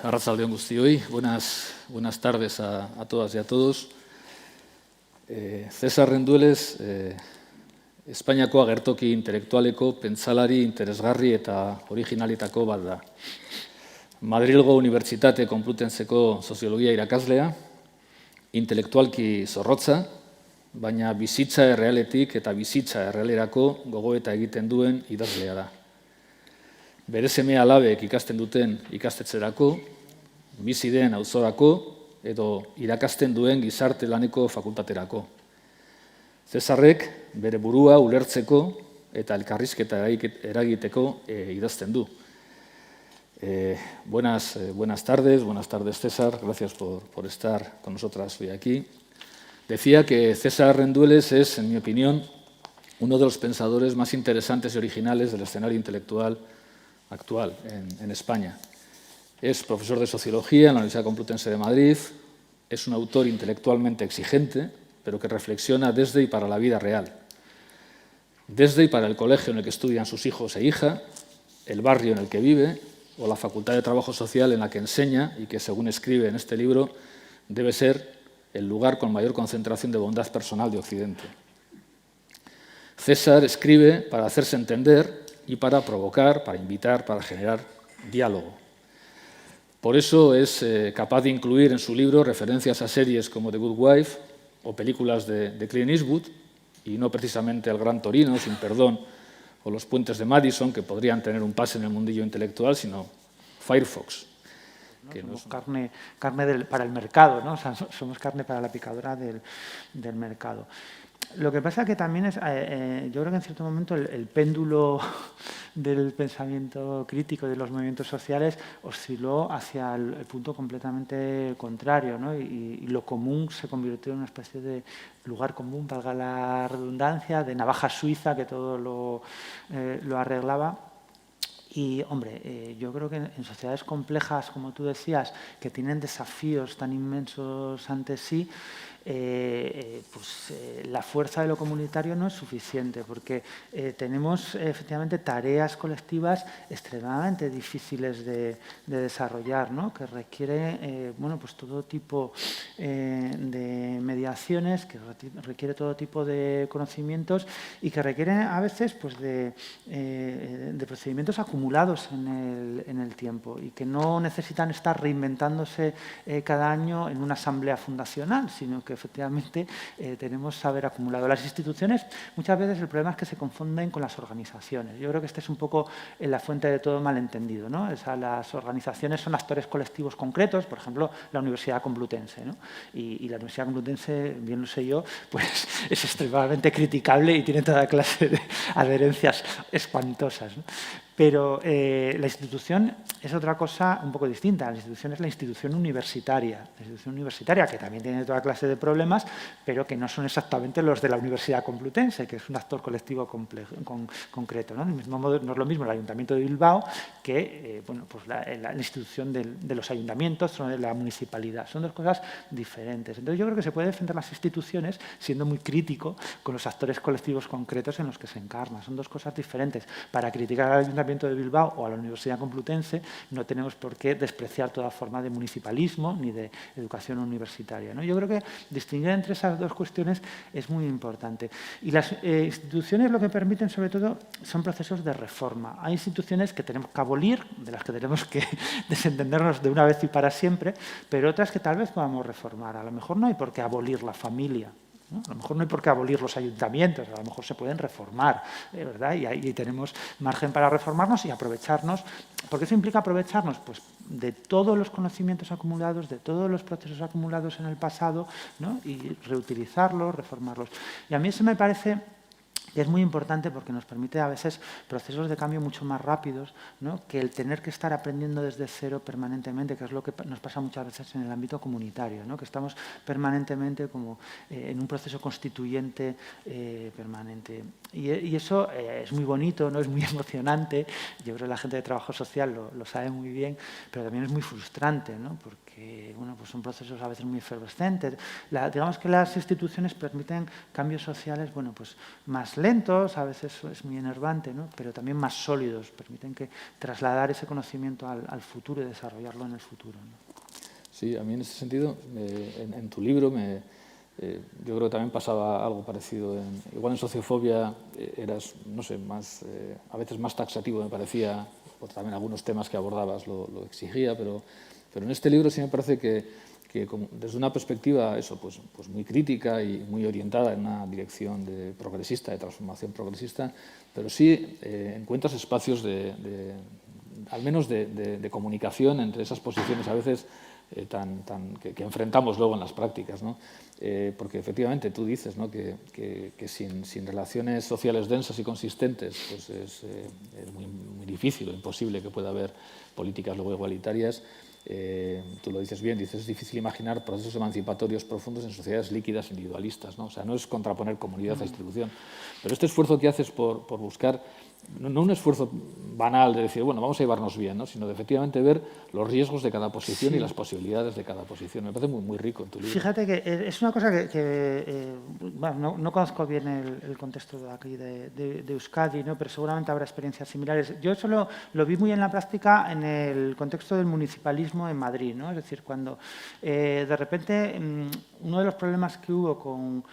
Arratsalde on guztioi, buenas tardes a todas y a todos. César Rendueles, Espainiako agertoki intelektualeko pentsalari interesgarri eta originalitako bat da. Madrilgo Unibertsitate Konplutenseko soziologia irakaslea, intelektualki zorrotza, baina bizitza errealetik eta bizitza errealerako gogoeta egiten duen idazlea da. Bere seme-alabek ikasten duten ikastetxerako, bizi den auzorako edo irakasten duen gizarte laneko fakultaterako. Cesarrek bere burua ulertzeko eta elkarrizketa eragiteko idazten du. Buenas tardes César, gracias por estar con nosotras hoy aquí. Decía que César Rendueles es, en mi opinión, uno de los pensadores más interesantes y originales del escenario intelectual actual en España. Es profesor de Sociología en la Universidad Complutense de Madrid, es un autor intelectualmente exigente, pero que reflexiona desde y para la vida real, desde y para el colegio en el que estudian sus hijos e hija, el barrio en el que vive o la Facultad de Trabajo Social en la que enseña y que, según escribe en este libro, debe ser el lugar con mayor concentración de bondad personal de Occidente. César escribe para hacerse entender y para provocar, para invitar, para generar diálogo. Por eso es capaz de incluir en su libro referencias a series como The Good Wife o películas de Clint Eastwood, y no precisamente al Gran Torino, Sin Perdón, o Los Puentes de Madison, que podrían tener un pase en el mundillo intelectual, sino Firefox. Que somos carne para el mercado, ¿no? O sea, somos carne para la picadora del mercado. Lo que pasa que también es, yo creo que en cierto momento el péndulo del pensamiento crítico de los movimientos sociales osciló hacia el punto completamente contrario, ¿no? Y lo común se convirtió en una especie de lugar común, valga la redundancia, de navaja suiza que todo lo arreglaba. Y, hombre, yo creo que en sociedades complejas, como tú decías, que tienen desafíos tan inmensos ante sí, la fuerza de lo comunitario no es suficiente, porque tenemos efectivamente tareas colectivas extremadamente difíciles de desarrollar, ¿no? Que requiere todo tipo de mediaciones, que requiere todo tipo de conocimientos y que requiere a veces de procedimientos acumulados en el tiempo y que no necesitan estar reinventándose cada año en una asamblea fundacional, sino que efectivamente tenemos saber acumulado. Las instituciones, muchas veces el problema es que se confunden con las organizaciones. Yo creo que este es un poco la fuente de todo malentendido, ¿no? O sea, las organizaciones son actores colectivos concretos, por ejemplo, la Universidad Complutense, ¿no? Y la Universidad Complutense, bien lo sé yo, pues es extremadamente criticable y tiene toda clase de adherencias espantosas, ¿no? Pero la institución es otra cosa un poco distinta. La institución es la institución universitaria. La institución universitaria, que también tiene toda clase de problemas, pero que no son exactamente los de la Universidad Complutense, que es un actor colectivo concreto, ¿no? Del mismo modo, no es lo mismo el Ayuntamiento de Bilbao que la institución de los ayuntamientos o de la municipalidad. Son dos cosas diferentes. Entonces, yo creo que se puede defender las instituciones siendo muy crítico con los actores colectivos concretos en los que se encarna. Son dos cosas diferentes. Para criticar al Ayuntamiento de Bilbao o a la Universidad Complutense no tenemos por qué despreciar toda forma de municipalismo ni de educación universitaria, ¿no? Yo creo que distinguir entre esas dos cuestiones es muy importante. Y las instituciones lo que permiten, sobre todo, son procesos de reforma. Hay instituciones que tenemos que abolir, de las que tenemos que desentendernos de una vez y para siempre, pero otras que tal vez podamos reformar. A lo mejor no hay por qué abolir la familia, ¿no? A lo mejor no hay por qué abolir los ayuntamientos, a lo mejor se pueden reformar, ¿verdad? Y ahí tenemos margen para reformarnos y aprovecharnos. ¿Por qué eso implica aprovecharnos? Pues de todos los conocimientos acumulados, de todos los procesos acumulados en el pasado, ¿no? Y reutilizarlos, reformarlos. Y a mí eso me parece que es muy importante porque nos permite a veces procesos de cambio mucho más rápidos, ¿no? Que el tener que estar aprendiendo desde cero permanentemente, que es lo que nos pasa muchas veces en el ámbito comunitario, ¿no? Que estamos permanentemente como en un proceso constituyente permanente. Y eso es muy bonito, ¿no? Es muy emocionante. Yo creo que la gente de trabajo social lo sabe muy bien, pero también es muy frustrante, ¿no? Porque porque bueno, pues son procesos a veces muy efervescentes. Digamos que las instituciones permiten cambios sociales bueno, pues más lentos, a veces es muy enervante, ¿no? Pero también más sólidos, permiten que trasladar ese conocimiento al futuro y desarrollarlo en el futuro, ¿no? Sí, a mí en ese sentido, en tu libro, yo creo que también pasaba algo parecido. Igual en Sociofobia eras, no sé, a veces más taxativo, me parecía, por también algunos temas que abordabas lo exigía, pero en este libro sí me parece que desde una perspectiva pues muy crítica y muy orientada en una dirección progresista, de transformación progresista, pero sí encuentras espacios al menos de comunicación entre esas posiciones a veces que enfrentamos luego en las prácticas, ¿no? Porque efectivamente tú dices, ¿no?, que sin relaciones sociales densas y consistentes pues es muy difícil o imposible que pueda haber políticas luego igualitarias. Tú lo dices bien, dices es difícil imaginar procesos emancipatorios profundos en sociedades líquidas individualistas, ¿no? O sea, no es contraponer comunidad a institución, pero este esfuerzo que haces por buscar, no un esfuerzo banal de decir, bueno, vamos a llevarnos bien, ¿no?, sino de efectivamente ver los riesgos de cada posición y las posibilidades de cada posición. Me parece muy rico en tu libro. Fíjate que es una cosa bueno, no conozco bien el contexto de aquí de Euskadi, ¿no?, pero seguramente habrá experiencias similares. Yo eso lo vi muy en la práctica en el contexto del municipalismo en Madrid, ¿no? Es decir, cuando de repente uno de los problemas que hubo con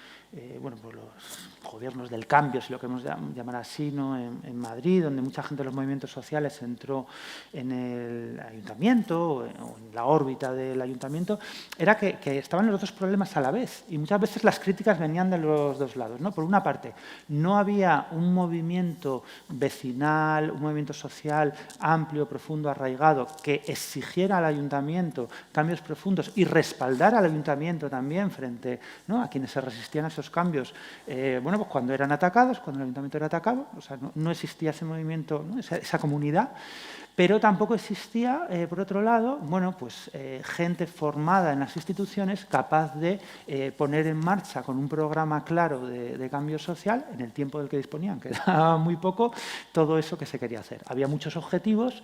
bueno, pues los gobiernos del cambio, si lo queremos llamar así, ¿no?, en Madrid, donde mucha gente de los movimientos sociales entró en el ayuntamiento o en la órbita del ayuntamiento, era que estaban los dos problemas a la vez y muchas veces las críticas venían de los dos lados, ¿no? Por una parte, no había un movimiento vecinal, un movimiento social amplio, profundo, arraigado, que exigiera al ayuntamiento cambios profundos y respaldara al ayuntamiento también frente, ¿no?, a quienes se resistían a esos cambios, bueno, pues cuando eran atacados, cuando el ayuntamiento era atacado, o sea, no existía ese movimiento, ¿no?, esa comunidad, pero tampoco existía, por otro lado, bueno, pues gente formada en las instituciones capaz de poner en marcha con un programa claro de cambio social, en el tiempo del que disponían, que era muy poco, todo eso que se quería hacer. Había muchos objetivos,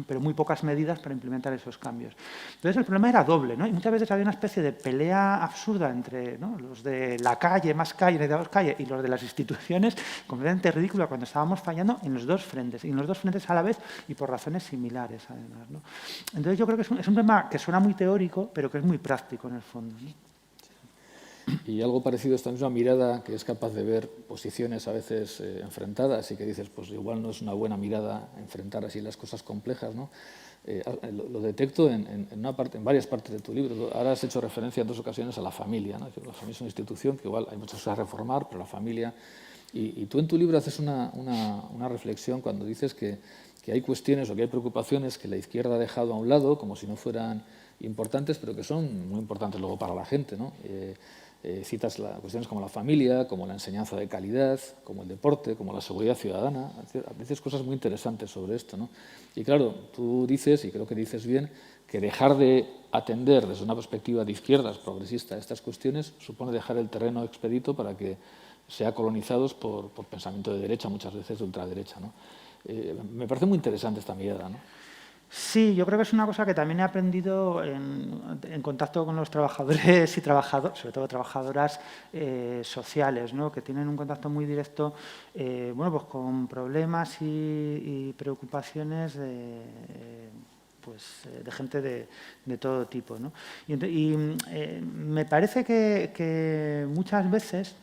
pero muy pocas medidas para implementar esos cambios. Entonces, el problema era doble, ¿no? Y muchas veces había una especie de pelea absurda entre, ¿no?, los de la calle, más calle, necesitamos calle, y los de las instituciones, completamente ridícula cuando estábamos fallando en los dos frentes, y en los dos frentes a la vez y por razones similares, además, ¿no? Entonces, yo creo que es un tema que suena muy teórico, pero que es muy práctico en el fondo, ¿no? Y algo parecido a esta misma mirada que es capaz de ver posiciones a veces enfrentadas y que dices, pues igual no es una buena mirada enfrentar así las cosas complejas, ¿no? Lo detecto en varias partes de tu libro. Ahora has hecho referencia en dos ocasiones a la familia, ¿no? La familia es una institución que igual hay muchas cosas a reformar, pero la familia... Y tú en tu libro haces una reflexión cuando dices que hay cuestiones o que hay preocupaciones que la izquierda ha dejado a un lado como si no fueran importantes, pero que son muy importantes luego para la gente, ¿no? Citas cuestiones como la familia, como la enseñanza de calidad, como el deporte, como la seguridad ciudadana. Dices cosas muy interesantes sobre esto, ¿no? Y claro, tú dices, y creo que dices bien, que dejar de atender desde una perspectiva de izquierdas progresista estas cuestiones supone dejar el terreno expedito para que sea colonizados por pensamiento de derecha, muchas veces de ultraderecha, ¿no? Me parece muy interesante esta mirada, ¿no? Sí, yo creo que es una cosa que también he aprendido en contacto con los trabajadores y sobre todo trabajadoras sociales, ¿no?, que tienen un contacto muy directo, bueno, pues con problemas y preocupaciones de gente de todo tipo, ¿no? Y me parece que muchas veces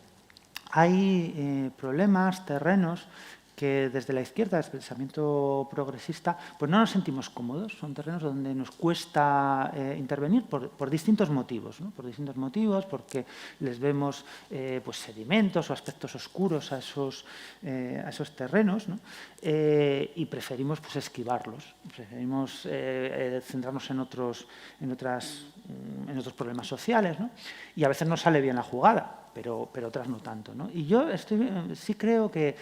hay problemas, terrenos, que desde la izquierda, desde el pensamiento progresista, pues no nos sentimos cómodos. Son terrenos donde nos cuesta intervenir por distintos motivos, ¿no? Por distintos motivos, porque les vemos pues sedimentos o aspectos oscuros a esos terrenos, ¿no? Y preferimos pues esquivarlos, preferimos centrarnos en otros problemas sociales, ¿no? Y a veces no sale bien la jugada. pero otras no tanto, ¿no? Y yo sí creo que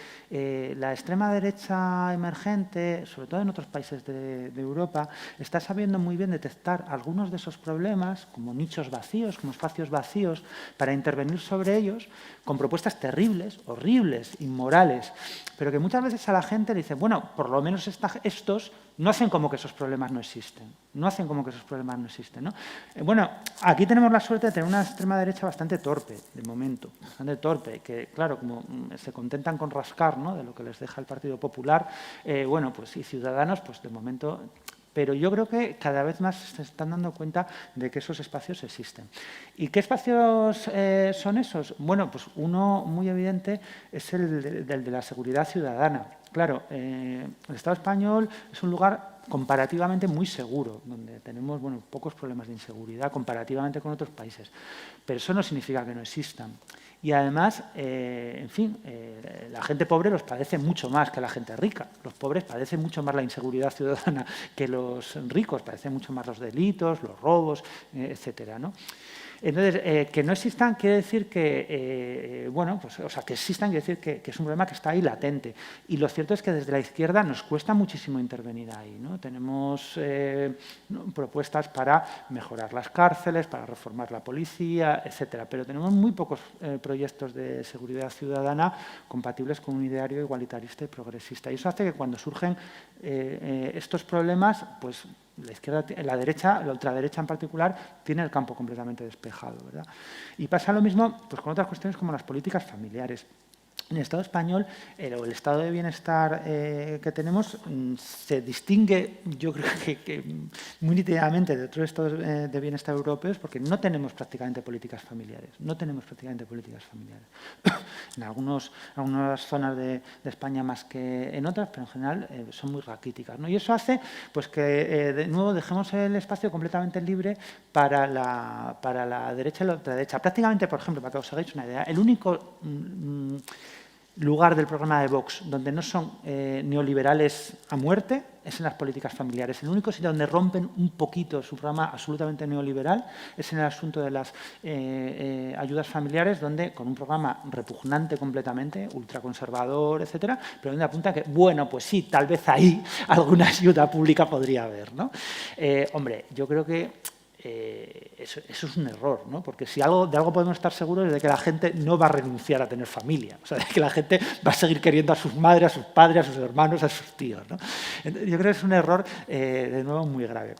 la extrema derecha emergente, sobre todo en otros países de Europa, está sabiendo muy bien detectar algunos de esos problemas como nichos vacíos, como espacios vacíos, para intervenir sobre ellos con propuestas terribles, horribles, inmorales, pero que muchas veces a la gente le dicen, bueno, por lo menos estos no hacen como que esos problemas no existen. No hacen como que esos problemas no existen, ¿no? Bueno, aquí tenemos la suerte de tener una extrema derecha bastante torpe, de momento, bastante torpe, que, claro, como se contentan con rascar, ¿no?, de lo que les deja el Partido Popular, bueno, pues y Ciudadanos, pues de momento... Pero yo creo que cada vez más se están dando cuenta de que esos espacios existen. ¿Y qué espacios son esos? Bueno, pues uno muy evidente es el de la seguridad ciudadana. Claro, el Estado español es un lugar comparativamente muy seguro, donde tenemos pocos problemas de inseguridad comparativamente con otros países. Pero eso no significa que no existan. Y además, en fin, la gente pobre los padece mucho más que la gente rica. Los pobres padecen mucho más la inseguridad ciudadana que los ricos, padecen mucho más los delitos, los robos, etcétera, ¿no? Entonces, que no existan quiere decir que, que existan quiere decir que es un problema que está ahí latente. Y lo cierto es que desde la izquierda nos cuesta muchísimo intervenir ahí, ¿no? Tenemos propuestas para mejorar las cárceles, para reformar la policía, etcétera. Pero tenemos muy pocos proyectos de seguridad ciudadana compatibles con un ideario igualitarista y progresista. Y eso hace que cuando surgen estos problemas, pues la izquierda, la derecha, la ultraderecha en particular, tiene el campo completamente despejado, ¿verdad? Y pasa lo mismo pues, con otras cuestiones como las políticas familiares. En el Estado español, el estado de bienestar que tenemos se distingue, yo creo que muy nítidamente de otros estados de bienestar europeos porque no tenemos prácticamente políticas familiares. No tenemos prácticamente políticas familiares. En algunas zonas de España más que en otras, pero en general son muy raquíticas, ¿no? Y eso hace pues, que, de nuevo, dejemos el espacio completamente libre para la derecha y la ultraderecha. Prácticamente, por ejemplo, para que os hagáis una idea, el único lugar del programa de Vox donde no son neoliberales a muerte es en las políticas familiares. El único sitio donde rompen un poquito su programa absolutamente neoliberal es en el asunto de las ayudas familiares, donde con un programa repugnante completamente, ultraconservador, etcétera, pero donde apunta que, bueno, pues sí, tal vez ahí alguna ayuda pública podría haber, ¿no? Hombre, yo creo que eso es un error, ¿no? Porque si de algo podemos estar seguros es de que la gente no va a renunciar a tener familia, o sea, de que la gente va a seguir queriendo a sus madres, a sus padres, a sus hermanos, a sus tíos, ¿no? Yo creo que es un error, de nuevo, muy grave.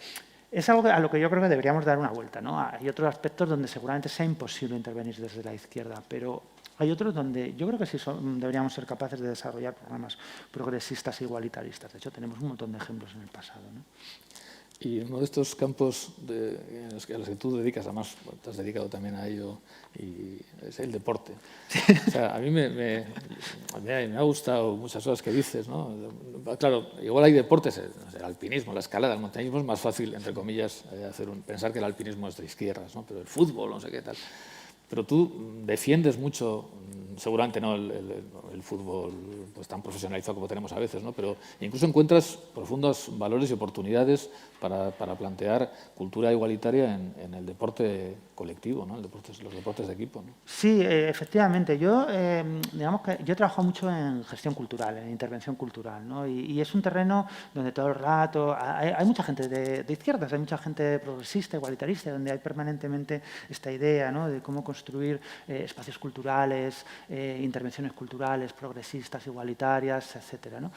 Es algo a lo que yo creo que deberíamos dar una vuelta, ¿no? Hay otros aspectos donde seguramente sea imposible intervenir desde la izquierda, pero hay otros donde yo creo que sí deberíamos ser capaces de desarrollar programas progresistas e igualitaristas. De hecho, tenemos un montón de ejemplos en el pasado, ¿no? Y uno de estos campos a los que tú dedicas, además te has dedicado también a ello, y es el deporte. O sea, a mí me ha gustado muchas cosas que dices, ¿no? Claro, igual hay deportes, el alpinismo, la escalada, el montañismo es más fácil, entre comillas, pensar que el alpinismo es de izquierdas, ¿no? Pero el fútbol, no sé qué tal. Pero tú defiendes mucho, seguramente no el fútbol pues, tan profesionalizado como tenemos a veces, ¿no? Pero incluso encuentras profundos valores y oportunidades para plantear cultura igualitaria en el deporte colectivo, ¿no? Los deportes de equipo, ¿no? Sí, efectivamente. Digamos que yo he trabajado mucho en gestión cultural, en intervención cultural, ¿no? Y es un terreno donde todo el rato hay mucha gente de izquierdas, hay mucha gente progresista, igualitarista, donde hay permanentemente esta idea, ¿no? De cómo construir espacios culturales, intervenciones culturales, progresistas, igualitarias, etcétera, ¿no?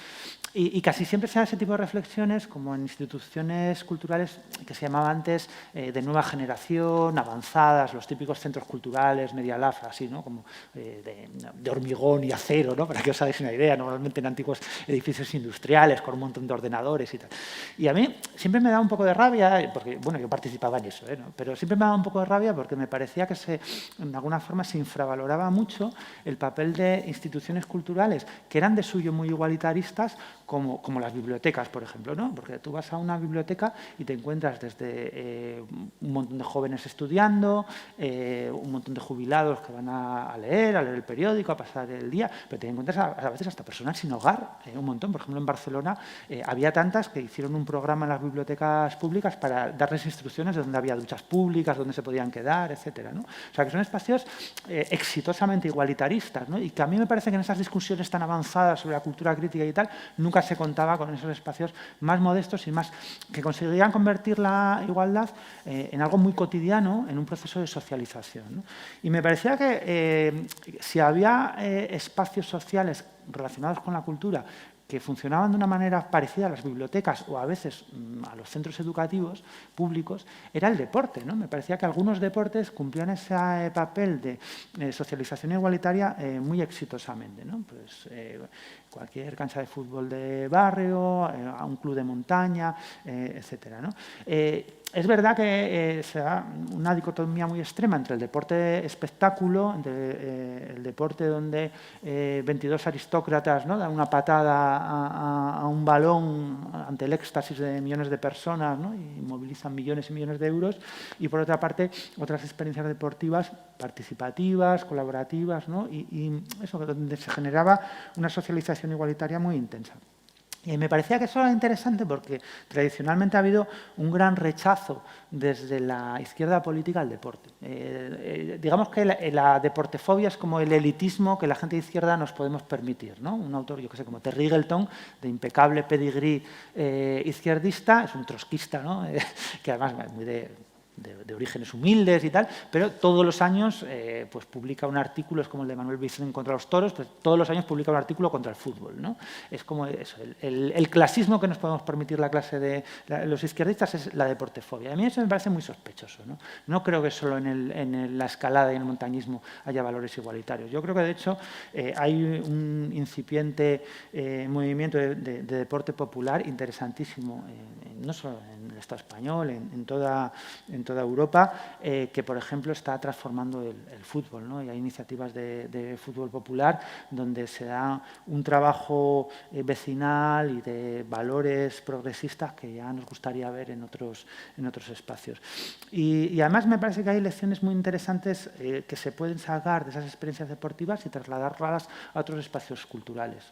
Y casi siempre se da ese tipo de reflexiones como en instituciones culturales que se llamaba antes de nueva generación, avanzadas, los típicos centros culturales, Media Lab, así, ¿no? Como de hormigón y acero, ¿no? Para que os hagáis una idea, normalmente en antiguos edificios industriales con un montón de ordenadores y tal. Y a mí siempre me da un poco de rabia, porque, bueno, yo participaba en eso, ¿no? Pero siempre me da un poco de rabia porque me parecía que de alguna forma se infravaloraba mucho el papel de instituciones culturales que eran de suyo muy igualitaristas, como las bibliotecas, por ejemplo, ¿no? Porque tú vas a una biblioteca y te encuentras desde un montón de jóvenes estudiando, un montón de jubilados que van a leer el periódico, a pasar el día, pero te encuentras a veces hasta personas sin hogar, un montón. Por ejemplo, en Barcelona había tantas que hicieron un programa en las bibliotecas públicas para darles instrucciones de dónde había duchas públicas, dónde se podían quedar, etcétera, ¿no? O sea, que son espacios exitosamente igualitaristas, ¿no? Y que a mí me parece que en esas discusiones tan avanzadas sobre la cultura crítica y tal, nunca se contaba con esos espacios más modestos y más que conseguirían convertir la igualdad en algo muy cotidiano, en un proceso de socialización, ¿no? Y me parecía que si había espacios sociales relacionados con la cultura que funcionaban de una manera parecida a las bibliotecas o a veces a los centros educativos públicos, era el deporte, ¿no? Me parecía que algunos deportes cumplían ese papel de socialización igualitaria muy exitosamente, ¿no? Pues, cualquier cancha de fútbol de barrio, a un club de montaña, etcétera, ¿no? Es verdad que se da una dicotomía muy extrema entre el deporte espectáculo, el deporte donde 22 aristócratas, ¿no?, dan una patada a un balón ante el éxtasis de millones de personas, ¿no?, y movilizan millones y millones de euros, y por otra parte otras experiencias deportivas participativas, colaborativas, ¿no?, y eso, donde se generaba una socialización igualitaria muy intensa. Y me parecía que eso era interesante porque tradicionalmente ha habido un gran rechazo desde la izquierda política al deporte. Digamos que la deportefobia es como el elitismo que la gente de izquierda nos podemos permitir, ¿no? Un autor, yo que sé, como Terry Eagleton, de impecable pedigrí izquierdista, es un trotskista, ¿no? Que además es muy de orígenes humildes y tal, pero todos los años pues publica un artículo, es como el de Manuel Vicente contra los toros, pues todos los años publica un artículo contra el fútbol, ¿no? Es como eso, el clasismo que nos podemos permitir la clase de los izquierdistas es la deportefobia. A mí eso me parece muy sospechoso, ¿no? No creo que solo en la escalada y en el montañismo haya valores igualitarios. Yo creo que, de hecho, hay un incipiente movimiento de deporte popular interesantísimo, no solo en el Estado español, en toda Europa, que, por ejemplo, está transformando el fútbol, ¿no? Y hay iniciativas de fútbol popular donde se da un trabajo vecinal y de valores progresistas que ya nos gustaría ver en otros espacios. Y además me parece que hay lecciones muy interesantes que se pueden sacar de esas experiencias deportivas y trasladarlas a otros espacios culturales,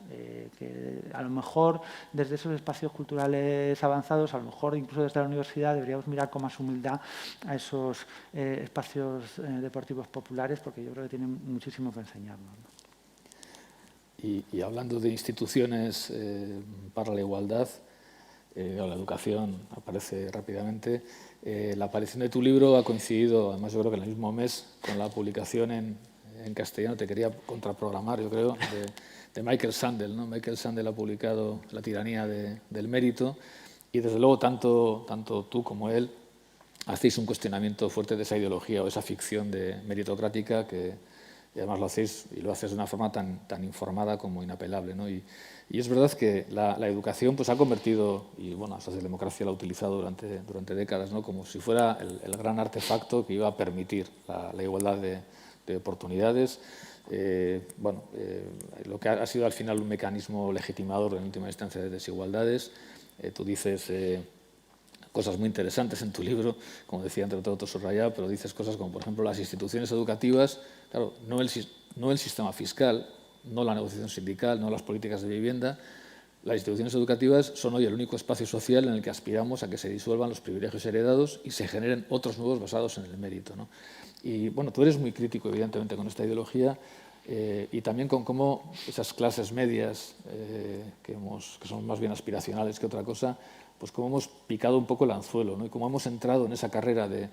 que a lo mejor desde esos espacios culturales avanzados, a lo mejor incluso desde la universidad, deberíamos mirar con más humildad a esos espacios deportivos populares, porque yo creo que tienen muchísimo que enseñarnos, ¿no? Y hablando de instituciones para la igualdad, la educación aparece rápidamente. La aparición de tu libro ha coincidido, además yo creo que en el mismo mes, con la publicación en castellano, te quería contraprogramar, yo creo, de Michael Sandel, ¿no? Michael Sandel ha publicado La tiranía del mérito, y desde luego tanto tú como él hacéis un cuestionamiento fuerte de esa ideología o esa ficción meritocrática y además lo hacéis y lo haces de una forma tan informada como inapelable, ¿no? Y es verdad que la educación pues ha convertido, y bueno, la socialdemocracia la ha utilizado durante décadas, ¿no?, como si fuera el gran artefacto que iba a permitir la igualdad de oportunidades. Lo que ha sido al final un mecanismo legitimador en última instancia de desigualdades. Tú dices cosas muy interesantes en tu libro, como decía entre otros subrayado, pero dices cosas como, por ejemplo, las instituciones educativas, claro, no el sistema fiscal, no la negociación sindical, no las políticas de vivienda. Las instituciones educativas son hoy el único espacio social en el que aspiramos a que se disuelvan los privilegios heredados y se generen otros nuevos basados en el mérito, ¿no? Y bueno, tú eres muy crítico, evidentemente, con esta ideología y también con cómo esas clases medias, que son más bien aspiracionales que otra cosa, pues cómo hemos picado un poco el anzuelo, ¿no? Y cómo hemos entrado en esa carrera del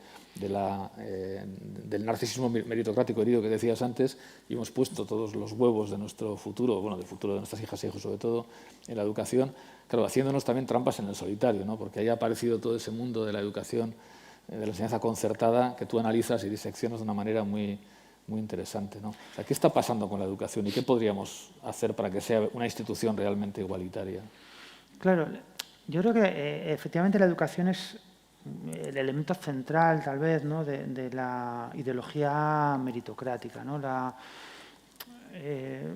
narcisismo meritocrático herido que decías antes y hemos puesto todos los huevos de nuestro futuro, bueno, del futuro de nuestras hijas e hijos sobre todo, en la educación, claro, haciéndonos también trampas en el solitario, ¿no? Porque ahí ha aparecido todo ese mundo de la educación, de la enseñanza concertada, que tú analizas y diseccionas de una manera muy interesante, ¿no? O sea, ¿qué está pasando con la educación y qué podríamos hacer para que sea una institución realmente igualitaria? Claro, yo creo que efectivamente la educación es el elemento central, tal vez, ¿no?, de la ideología meritocrática, ¿no?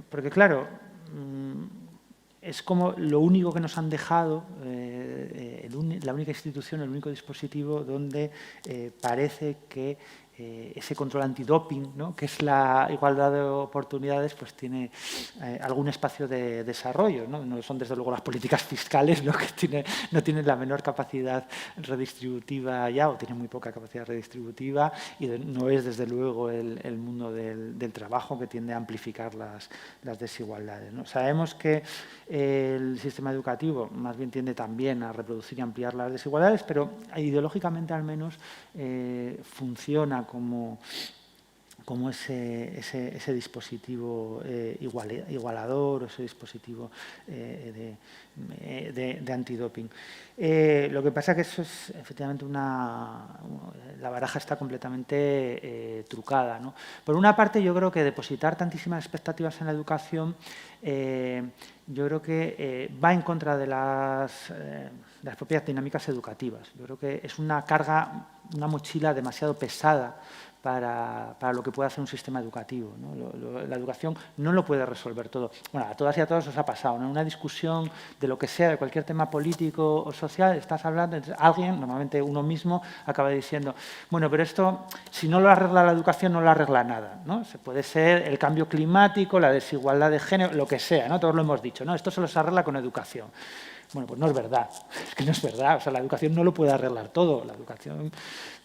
Porque, claro, es como lo único que nos han dejado, la única institución, el único dispositivo donde parece que ese control antidoping, ¿no?, que es la igualdad de oportunidades, pues tiene algún espacio de desarrollo, ¿no? No son desde luego las políticas fiscales, ¿no?, que no tienen la menor capacidad redistributiva ya, o tienen muy poca capacidad redistributiva, y no es desde luego el mundo del trabajo, que tiende a amplificar las desigualdades, ¿no? Sabemos que el sistema educativo más bien tiende también a reproducir y ampliar las desigualdades, pero ideológicamente al menos funciona como ese dispositivo igualador, o ese dispositivo de antidoping. Lo que pasa es que eso es efectivamente la baraja está completamente trucada, ¿no? Por una parte, yo creo que depositar tantísimas expectativas en la educación, yo creo que va en contra de las propias dinámicas educativas. Yo creo que es una carga, una mochila demasiado pesada para lo que puede hacer un sistema educativo, ¿no? La educación no lo puede resolver todo. Bueno, a todas y a todos os ha pasado, ¿no? En una discusión de lo que sea, de cualquier tema político o social, estás hablando, entonces alguien, normalmente uno mismo, acaba diciendo, bueno, pero esto, si no lo arregla la educación, no lo arregla nada, ¿no? Se puede ser el cambio climático, la desigualdad de género, lo que sea, ¿no? Todos lo hemos dicho, ¿no? Esto solo se arregla con educación. Bueno, pues no es verdad, es que no es verdad. O sea, la educación no lo puede arreglar todo. La educación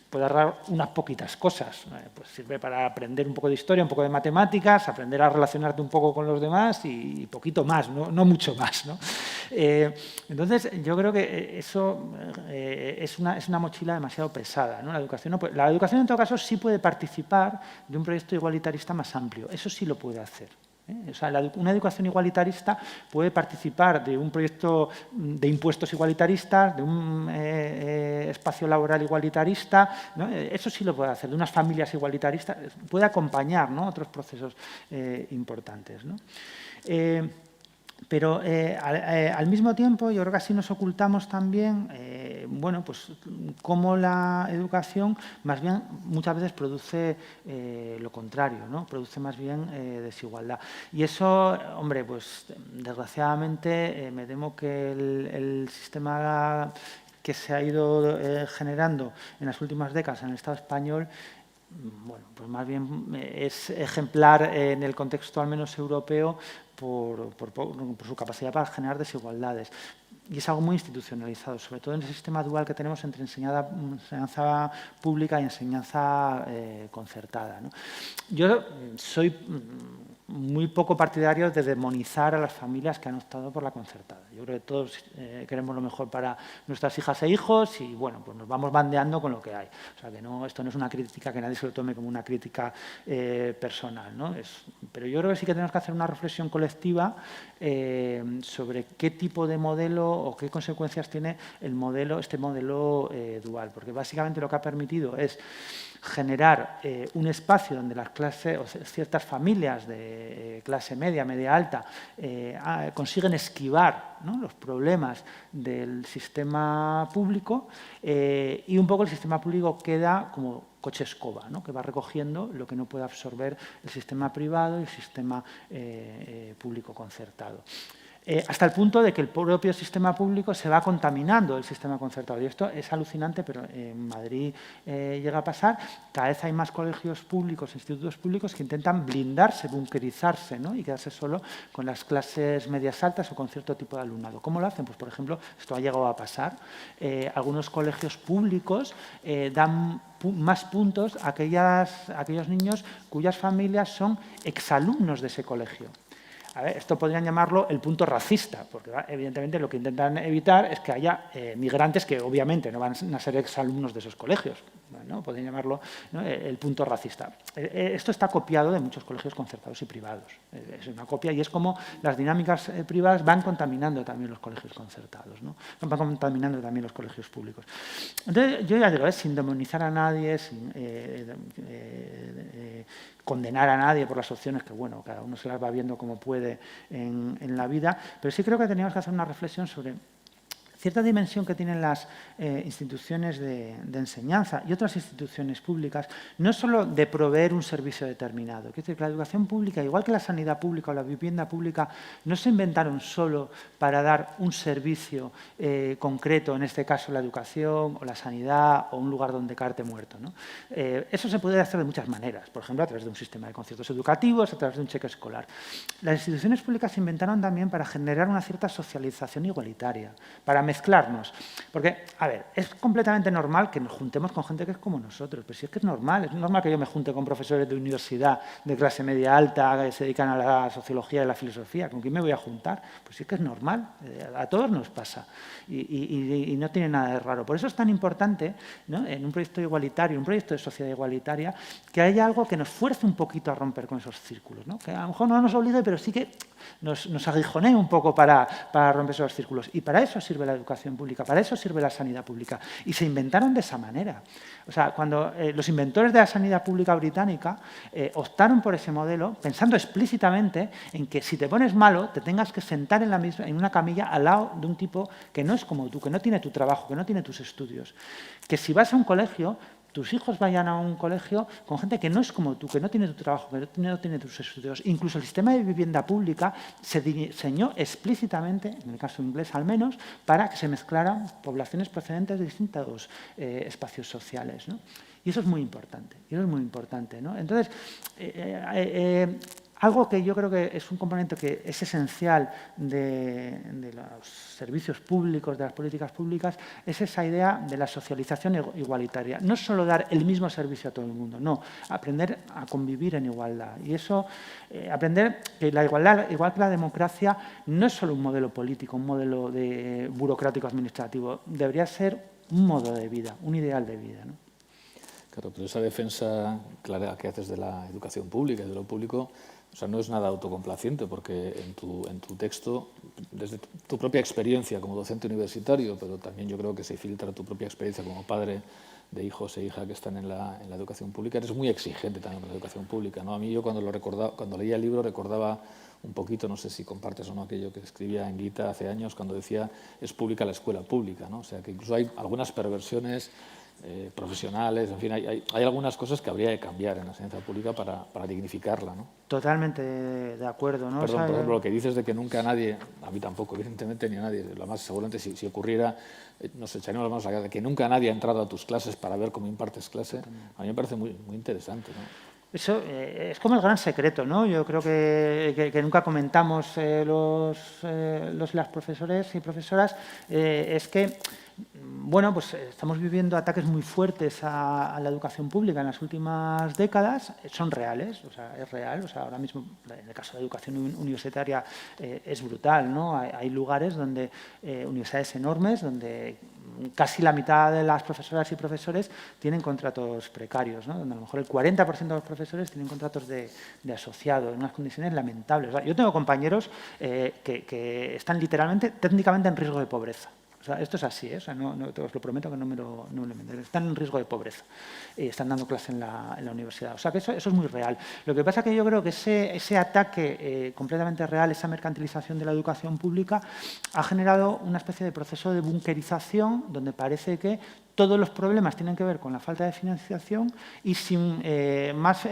puede arreglar unas poquitas cosas. Pues sirve para aprender un poco de historia, un poco de matemáticas, aprender a relacionarte un poco con los demás y poquito más, no mucho más, ¿no? Entonces, yo creo que eso es una mochila demasiado pesada, ¿no? La educación, en todo caso, sí puede participar de un proyecto igualitarista más amplio. Eso sí lo puede hacer. O sea, una educación igualitarista puede participar de un proyecto de impuestos igualitaristas, de un espacio laboral igualitarista, ¿no? Eso sí lo puede hacer, de unas familias igualitaristas, puede acompañar, ¿no?, otros procesos importantes, ¿no? Pero al mismo tiempo, yo creo que así nos ocultamos también, bueno, pues cómo la educación más bien muchas veces produce lo contrario, ¿no? Produce más bien desigualdad. Y eso, hombre, pues desgraciadamente me temo que el sistema que se ha ido generando en las últimas décadas en el Estado español, bueno, pues más bien es ejemplar en el contexto al menos europeo por su capacidad para generar desigualdades. Y es algo muy institucionalizado, sobre todo en el sistema dual que tenemos entre enseñanza pública y enseñanza concertada, ¿no? Yo soy muy poco partidario de demonizar a las familias que han optado por la concertada. Yo creo que todos queremos lo mejor para nuestras hijas e hijos y, bueno, pues nos vamos bandeando con lo que hay. O sea, que esto no es una crítica, que nadie se lo tome como una crítica personal, ¿no? Pero yo creo que sí que tenemos que hacer una reflexión colectiva sobre qué tipo de modelo o qué consecuencias tiene este modelo dual, porque básicamente lo que ha permitido es generar un espacio donde las clases o ciertas familias de clase media, media alta, consiguen esquivar, ¿no?, los problemas del sistema público y un poco el sistema público queda como coche escoba, ¿no?, que va recogiendo lo que no puede absorber el sistema privado y el sistema público concertado. Hasta el punto de que el propio sistema público se va contaminando el sistema concertado. Y esto es alucinante, pero en Madrid llega a pasar. Cada vez hay más colegios públicos, institutos públicos que intentan blindarse, bunkerizarse, ¿no?, y quedarse solo con las clases medias altas o con cierto tipo de alumnado. ¿Cómo lo hacen? Pues, por ejemplo, esto ha llegado a pasar. Algunos colegios públicos dan más puntos a aquellos niños cuyas familias son exalumnos de ese colegio. A ver, esto podrían llamarlo el punto racista, porque evidentemente lo que intentan evitar es que haya migrantes que obviamente no van a ser exalumnos de esos colegios, ¿no? Podrían llamarlo, ¿no?, el punto racista. Esto está copiado de muchos colegios concertados y privados. Es una copia y es como las dinámicas privadas van contaminando también los colegios concertados, ¿no? Van contaminando también los colegios públicos. Entonces, yo ya digo, sin demonizar a nadie, sin condenar a nadie por las opciones que, bueno, cada uno se las va viendo como puede en la vida, pero sí creo que teníamos que hacer una reflexión sobre cierta dimensión que tienen las instituciones de enseñanza y otras instituciones públicas no es solo de proveer un servicio determinado. Es decir, que la educación pública, igual que la sanidad pública o la vivienda pública, no se inventaron solo para dar un servicio concreto, en este caso la educación o la sanidad o un lugar donde caerte muerto, ¿no? Eso se puede hacer de muchas maneras, por ejemplo, a través de un sistema de conciertos educativos, a través de un cheque escolar. Las instituciones públicas se inventaron también para generar una cierta socialización igualitaria, para mezclarnos. Porque, a ver, es completamente normal que nos juntemos con gente que es como nosotros, pero si es que es normal que yo me junte con profesores de universidad de clase media alta que se dedican a la sociología y la filosofía. ¿Con quién me voy a juntar? Pues sí que es normal, a todos nos pasa y no tiene nada de raro. Por eso es tan importante, ¿no?, en un proyecto igualitario, un proyecto de sociedad igualitaria, que haya algo que nos fuerce un poquito a romper con esos círculos, ¿no? Que a lo mejor no nos obligue, pero sí que nos aguijonee un poco para romper esos círculos. Y para eso sirve la educación pública, para eso sirve la sanidad pública. Y se inventaron de esa manera. O sea, cuando los inventores de la sanidad pública británica optaron por ese modelo, pensando explícitamente en que si te pones malo, te tengas que sentar en una camilla al lado de un tipo que no es como tú, que no tiene tu trabajo, que no tiene tus estudios. Que si vas a un colegio, tus hijos vayan a un colegio con gente que no es como tú, que no tiene tu trabajo, que no tiene tus estudios. Incluso el sistema de vivienda pública se diseñó explícitamente, en el caso inglés al menos, para que se mezclaran poblaciones procedentes de distintos espacios sociales, ¿no? Y eso es muy importante, ¿no? Entonces, algo que yo creo que es un componente que es esencial de los servicios públicos, de las políticas públicas, es esa idea de la socialización igualitaria. No solo dar el mismo servicio a todo el mundo, no, aprender a convivir en igualdad. Y eso, aprender que la igualdad, igual que la democracia, no es solo un modelo político, un modelo burocrático administrativo, debería ser un modo de vida, un ideal de vida, ¿no? Claro, pero esa defensa clara que haces de la educación pública y de lo público, o sea, no es nada autocomplaciente, porque en tu texto, desde tu propia experiencia como docente universitario, pero también yo creo que se filtra tu propia experiencia como padre de hijos e hijas que están en la educación pública, eres muy exigente también con la educación pública, ¿no? A mí yo cuando leía el libro recordaba un poquito, no sé si compartes o no aquello que escribía en Guita hace años, cuando decía es pública la escuela pública, ¿no? O sea, que incluso hay algunas perversiones profesionales, en fin, hay algunas cosas que habría que cambiar en la enseñanza pública para dignificarla, ¿no? Totalmente de acuerdo, ¿no? Perdón, O sea, por ejemplo, lo que dices de que nunca nadie, a mí tampoco, evidentemente, ni a nadie, lo más seguramente si ocurriera, nos echaríamos las manos a la cabeza, que nunca nadie ha entrado a tus clases para ver cómo impartes clase, a mí me parece muy, muy interesante, ¿no? Eso es como el gran secreto, ¿no? Yo creo que nunca comentamos las profesores y profesoras, es que, bueno, pues estamos viviendo ataques muy fuertes a la educación pública en las últimas décadas, son reales, o sea, es real, o sea, ahora mismo en el caso de la educación universitaria es brutal, ¿no? Hay lugares donde, universidades enormes, donde casi la mitad de las profesoras y profesores tienen contratos precarios, ¿no? Donde a lo mejor el 40% de los profesores tienen contratos de asociado, en unas condiciones lamentables. O sea, yo tengo compañeros que están literalmente, técnicamente en riesgo de pobreza. O sea, esto es así, ¿eh? O sea, no, os lo prometo que no me lo inventaré. Están en riesgo de pobreza y están dando clase en la universidad. O sea, que eso es muy real. Lo que pasa es que yo creo que ese ataque completamente real, esa mercantilización de la educación pública, ha generado una especie de proceso de bunkerización donde parece que todos los problemas tienen que ver con la falta de financiación y sin más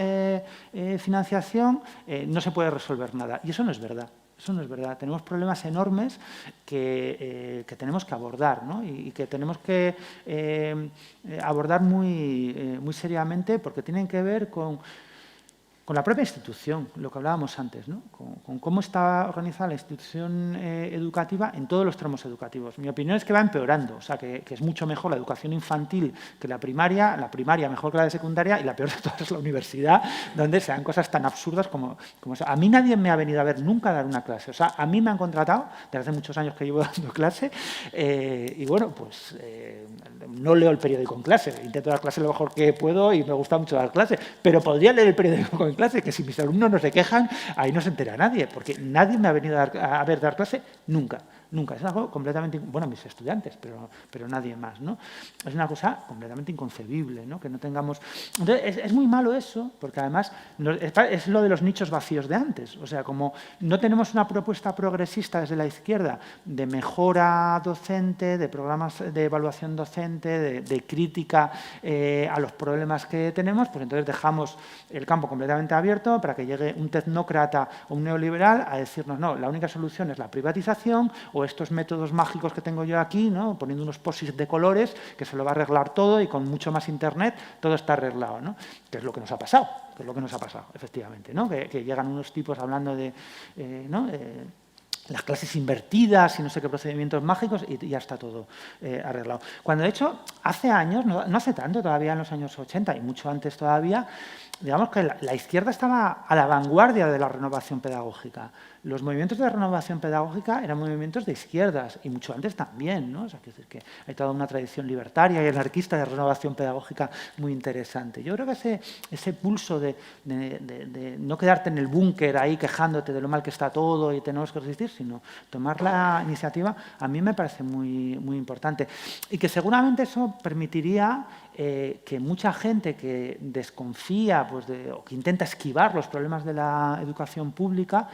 financiación no se puede resolver nada. Y eso no es verdad. Eso no es verdad. Tenemos problemas enormes que tenemos que abordar, ¿no? Y que tenemos que abordar muy seriamente porque tienen que ver con la propia institución, lo que hablábamos antes, ¿no? Con cómo está organizada la institución educativa en todos los tramos educativos. Mi opinión es que va empeorando, o sea, que es mucho mejor la educación infantil que la primaria mejor que la de secundaria y la peor de todas es la universidad, donde se dan cosas tan absurdas como eso. A mí nadie me ha venido a ver nunca a dar una clase, o sea, a mí me han contratado desde hace muchos años que llevo dando clase y bueno, pues no leo el periódico en clase, intento dar clase lo mejor que puedo y me gusta mucho dar clase, pero podría leer el periódico en clase, que si mis alumnos no se quejan, ahí no se entera nadie, porque nadie me ha venido a ver dar clase nunca. nunca. Es algo completamente, bueno, mis estudiantes, pero nadie más, ¿no? Es una cosa completamente inconcebible, ¿no? Que no tengamos... Entonces, es muy malo eso, porque además es lo de los nichos vacíos de antes. O sea, como no tenemos una propuesta progresista desde la izquierda de mejora docente, de programas de evaluación docente, de crítica a los problemas que tenemos, pues entonces dejamos el campo completamente abierto para que llegue un tecnócrata o un neoliberal a decirnos, no, la única solución es la privatización o estos métodos mágicos que tengo yo aquí, ¿no? Poniendo unos posits de colores que se lo va a arreglar todo y con mucho más internet todo está arreglado, ¿no? Que es lo que nos ha pasado, efectivamente, ¿no? Que llegan unos tipos hablando de, ¿no? Las clases invertidas y no sé qué procedimientos mágicos y ya está todo arreglado. Cuando de hecho, hace años, no hace tanto, todavía en los años 80 y mucho antes todavía, digamos que la izquierda estaba a la vanguardia de la renovación pedagógica. Los movimientos de renovación pedagógica eran movimientos de izquierdas y mucho antes también, ¿no? O sea, quiero decir que hay toda una tradición libertaria y anarquista de renovación pedagógica muy interesante. Yo creo que ese pulso de no quedarte en el búnker ahí quejándote de lo mal que está todo y tenemos que resistir, sino tomar la iniciativa, a mí me parece muy, muy importante. Y que seguramente eso permitiría que mucha gente que desconfía pues, o que intenta esquivar los problemas de la educación pública,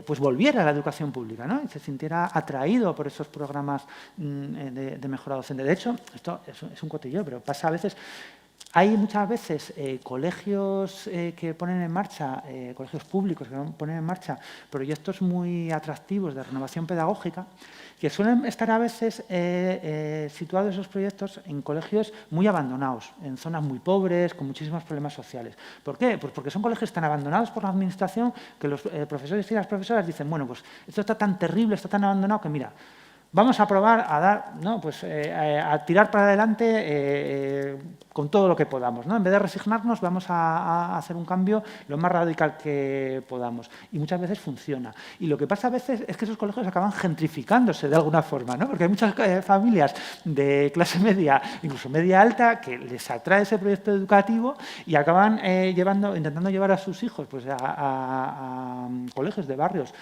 pues volviera a la educación pública, ¿no? Y se sintiera atraído por esos programas de mejora docente. De hecho, esto es un cotilleo, pero pasa a veces. Hay muchas veces colegios que ponen en marcha, colegios públicos que ponen en marcha proyectos muy atractivos de renovación pedagógica, que suelen estar a veces situados esos proyectos en colegios muy abandonados, en zonas muy pobres, con muchísimos problemas sociales. ¿Por qué? Pues porque son colegios tan abandonados por la administración que los profesores y las profesoras dicen, bueno, pues esto está tan terrible, está tan abandonado que mira, vamos a probar a dar, ¿no? Pues, a tirar para adelante con todo lo que podamos, ¿no? En vez de resignarnos, vamos a hacer un cambio lo más radical que podamos. Y muchas veces funciona. Y lo que pasa a veces es que esos colegios acaban gentrificándose de alguna forma, ¿no? Porque hay muchas familias de clase media, incluso media alta, que les atrae ese proyecto educativo y acaban intentando llevar a sus hijos pues, a colegios de barrios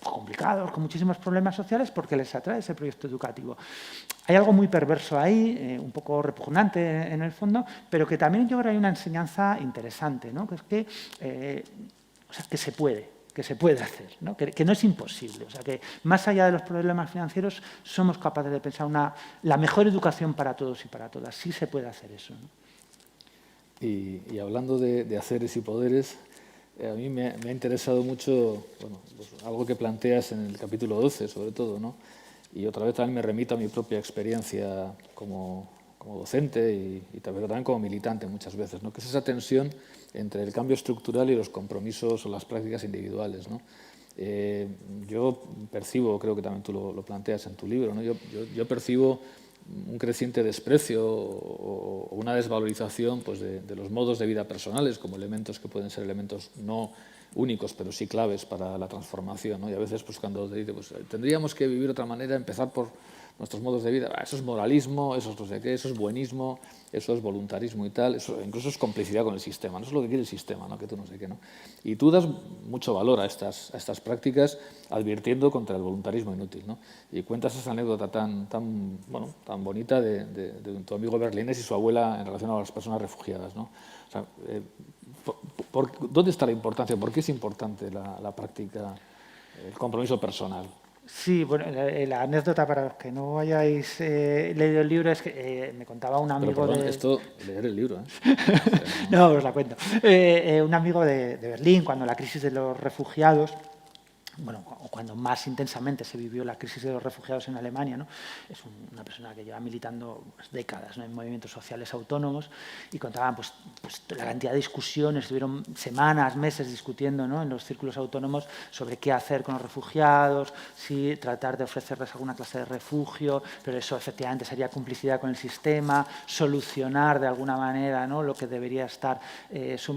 complicados, con muchísimos problemas sociales, porque les atrae ese proyecto educativo. Hay algo muy perverso ahí, un poco repugnante en el fondo, pero que también yo creo que hay una enseñanza interesante, ¿no? Que es que se puede hacer, ¿no? Que no es imposible. O sea, que más allá de los problemas financieros somos capaces de pensar la mejor educación para todos y para todas. Sí se puede hacer eso, ¿no? Y hablando de haceres y poderes, a mí me ha interesado mucho bueno, pues algo que planteas en el capítulo 12, sobre todo, ¿no? Y otra vez también me remito a mi propia experiencia como docente y también como militante muchas veces, ¿no? Que es esa tensión entre el cambio estructural y los compromisos o las prácticas individuales, ¿no? Yo percibo, creo que también tú lo planteas en tu libro, ¿no? Yo percibo un creciente desprecio o una desvalorización pues, de los modos de vida personales como elementos que pueden ser elementos no únicos, pero sí claves para la transformación, ¿no? Y a veces pues, cuando te dice, pues, tendríamos que vivir de otra manera, empezar por nuestros modos de vida, eso es moralismo, eso es no sé qué, eso es buenismo, eso es voluntarismo y tal, eso incluso es complicidad con el sistema, no es lo que quiere el sistema, ¿no? Que tú no sé qué, ¿no? Y tú das mucho valor a estas prácticas advirtiendo contra el voluntarismo inútil, ¿no? Y cuentas esa anécdota tan bonita de tu amigo berlinés y su abuela en relación a las personas refugiadas, ¿no? O sea, ¿dónde está la importancia? ¿Por qué es importante la práctica, el compromiso personal? Sí, bueno, la anécdota para los que no hayáis leído el libro es que me contaba un amigo esto, leer el libro, ¿eh? No, os la cuento. Un amigo de Berlín, cuando la crisis de los refugiados, bueno, cuando más intensamente se vivió la crisis de los refugiados en Alemania, ¿no? Es una persona que lleva militando pues, décadas, ¿no? En movimientos sociales autónomos y contaban pues, la cantidad de discusiones, estuvieron semanas, meses discutiendo, ¿no? En los círculos autónomos sobre qué hacer con los refugiados, si tratar de ofrecerles alguna clase de refugio, pero eso efectivamente sería complicidad con el sistema, solucionar de alguna manera, ¿no? Lo que debería estar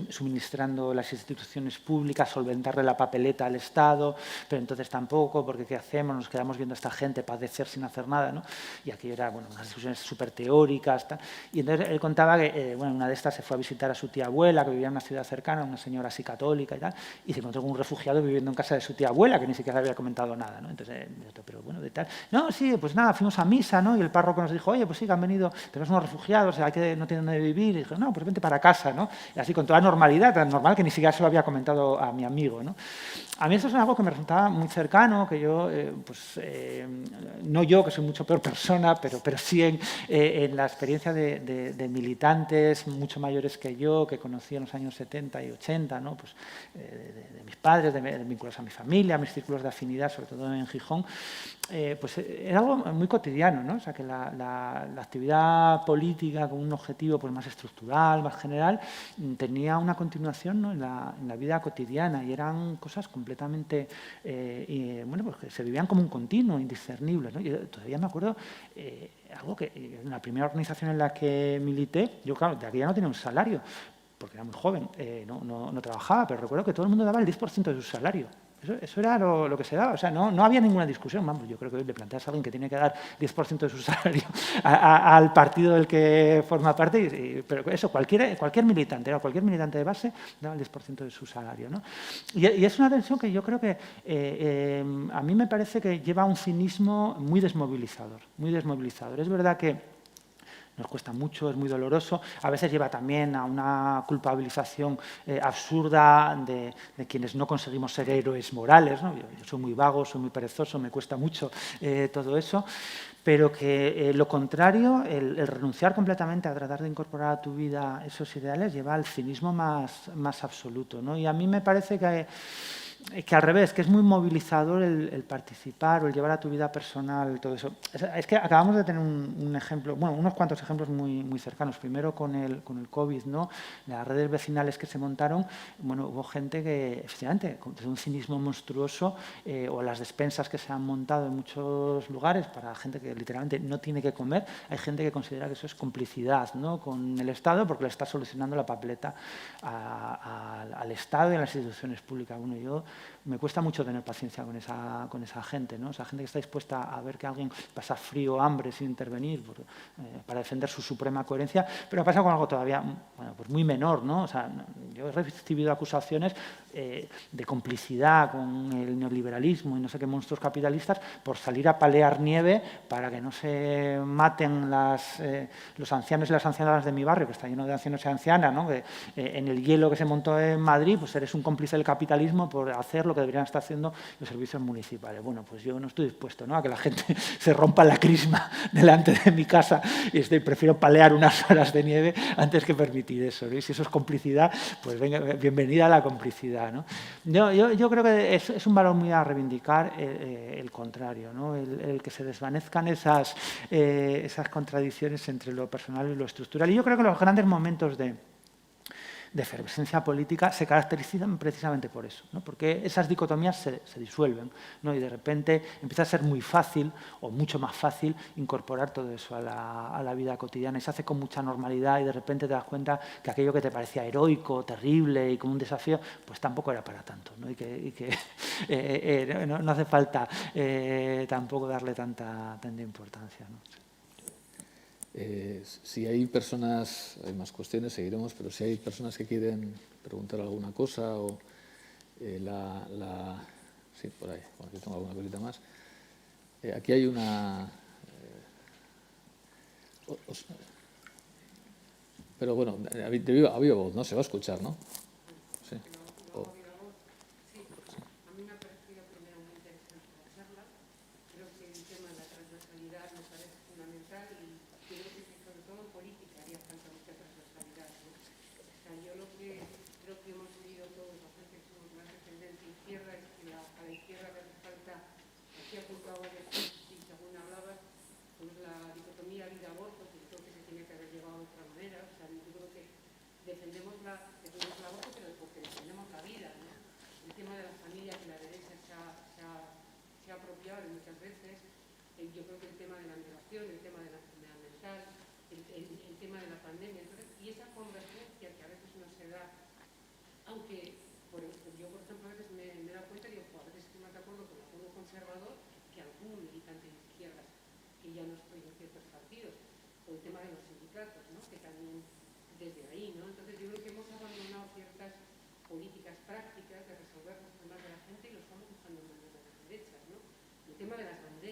suministrando las instituciones públicas, solventarle la papeleta al Estado, pero entonces tampoco, porque ¿qué hacemos? Nos quedamos viendo a esta gente padecer sin hacer nada, ¿no? Y aquello era, bueno, unas discusiones súper teóricas, tal. Y entonces él contaba que, bueno, una de estas se fue a visitar a su tía abuela, que vivía en una ciudad cercana, una señora así católica y tal, y se encontró con un refugiado viviendo en casa de su tía abuela, que ni siquiera había comentado nada, ¿no? Entonces, pero bueno, de tal. No, sí, pues nada, fuimos a misa, ¿no? Y el párroco nos dijo, oye, pues sí, que han venido, tenemos unos refugiados, no tienen dónde vivir. Y dije, no, pues vente para casa, ¿no? Y así con toda normalidad, tan normal que ni siquiera se lo había comentado a mi amigo, ¿no? A mí eso es algo que me resultaba muy cercano, que yo, no yo, que soy mucho peor persona, pero sí en la experiencia de militantes mucho mayores que yo, que conocí en los años 70 y 80, ¿no? Pues, de mis padres, de vínculos a mi familia, a mis círculos de afinidad, sobre todo en Gijón, pues era algo muy cotidiano, ¿no? O sea, que la actividad política con un objetivo pues, más estructural, más general, tenía una continuación, ¿no? en la vida cotidiana y eran cosas completamente, bueno, pues que se vivían como un continuo, indiscernible, ¿no? Yo todavía me acuerdo algo que en la primera organización en la que milité, yo claro, de aquella no tenía un salario, porque era muy joven, no trabajaba, pero recuerdo que todo el mundo daba el 10% de su salario. Eso era lo que se daba, o sea, no había ninguna discusión. Vamos, yo creo que hoy le planteas a alguien que tiene que dar 10% de su salario al partido del que forma parte, pero eso, cualquier militante, cualquier militante de base daba el 10% de su salario, ¿no? Y es una tensión que yo creo que a mí me parece que lleva a un cinismo muy desmovilizador, muy desmovilizador. Es verdad que nos cuesta mucho, es muy doloroso. A veces lleva también a una culpabilización absurda de quienes no conseguimos ser héroes morales, ¿no? Yo soy muy vago, soy muy perezoso, me cuesta mucho todo eso, pero que lo contrario, el renunciar completamente a tratar de incorporar a tu vida esos ideales lleva al cinismo más absoluto, ¿no? Y a mí me parece que al revés, que es muy movilizador el participar o el llevar a tu vida personal todo eso. Es que acabamos de tener un ejemplo, bueno, unos cuantos ejemplos muy cercanos. Primero con el COVID, ¿no? Las redes vecinales que se montaron, bueno, hubo gente que, efectivamente, desde un cinismo monstruoso o las despensas que se han montado en muchos lugares para gente que literalmente no tiene que comer, hay gente que considera que eso es complicidad, ¿no? Con el Estado porque le está solucionando la papeleta al Estado y a las instituciones públicas. Bueno, me cuesta mucho tener paciencia con esa gente, ¿no? Esa gente que está dispuesta a ver que alguien pasa frío o hambre sin intervenir para defender su suprema coherencia, pero pasa con algo todavía bueno, pues muy menor, ¿no? O sea, yo he recibido acusaciones de complicidad con el neoliberalismo y no sé qué monstruos capitalistas por salir a palear nieve para que no se maten los ancianos y las ancianas de mi barrio, que está lleno de ancianos y ancianas, ¿no? Que, en el hielo que se montó en Madrid, pues eres un cómplice del capitalismo por hacer lo que deberían estar haciendo los servicios municipales. Bueno, pues yo no estoy dispuesto, ¿no? A que la gente se rompa la crisma delante de mi casa y prefiero palear unas horas de nieve antes que permitir eso, ¿no? Y si eso es complicidad, pues venga, bienvenida a la complicidad, ¿no? Yo creo que es un valor muy a reivindicar el contrario, ¿no? El que se desvanezcan esas contradicciones entre lo personal y lo estructural. Y yo creo que los grandes momentos de efervescencia política se caracterizan precisamente por eso, ¿no? Porque esas dicotomías se disuelven, ¿no? Y de repente empieza a ser muy fácil o mucho más fácil incorporar todo eso a la vida cotidiana y se hace con mucha normalidad y de repente te das cuenta que aquello que te parecía heroico, terrible y como un desafío, pues tampoco era para tanto, ¿no? Y que no hace falta tampoco darle tanta importancia, ¿no? Si hay personas, hay más cuestiones, seguiremos, pero si hay personas que quieren preguntar alguna cosa o sí, por ahí, bueno, aquí tengo alguna cosita más. Aquí hay una... pero bueno, a viva voz, ¿no? Se va a escuchar, ¿no? Sí. A mí me ha parecido primero muy interesante la charla. Creo que el tema de la transversalidad me parece fundamental y creo que sobre todo en política haría falta mucha transversalidad, ¿no? O sea, yo lo que creo que hemos vivido todos los que somos más de tendencia izquierda es que a la izquierda le hace falta, aquí apuntaba y según hablabas, pues la dicotomía vida-aborto, que creo que se tiene que haber llevado de otra manera. O sea, yo creo que defendemos el aborto, pero porque defendemos la vida, ¿no? El tema de la familia que la derecha se ha apropiado muchas veces, yo creo que el tema de la migración, el tema de la enfermedad mental, el tema de la pandemia, entonces, y esa convergencia que a veces no se da, aunque yo por ejemplo a veces me he dado cuenta y digo, a veces estoy más de acuerdo con algún conservador que algún militante de izquierdas, que ya no estoy en ciertos partidos, o el tema de los sindicatos, ¿no? Que también desde ahí, ¿no? Entonces yo creo que hemos abandonado ciertas políticas prácticas de resolver los problemas de la gente y los estamos buscando en manos de las derechas, ¿no? El tema de las banderas.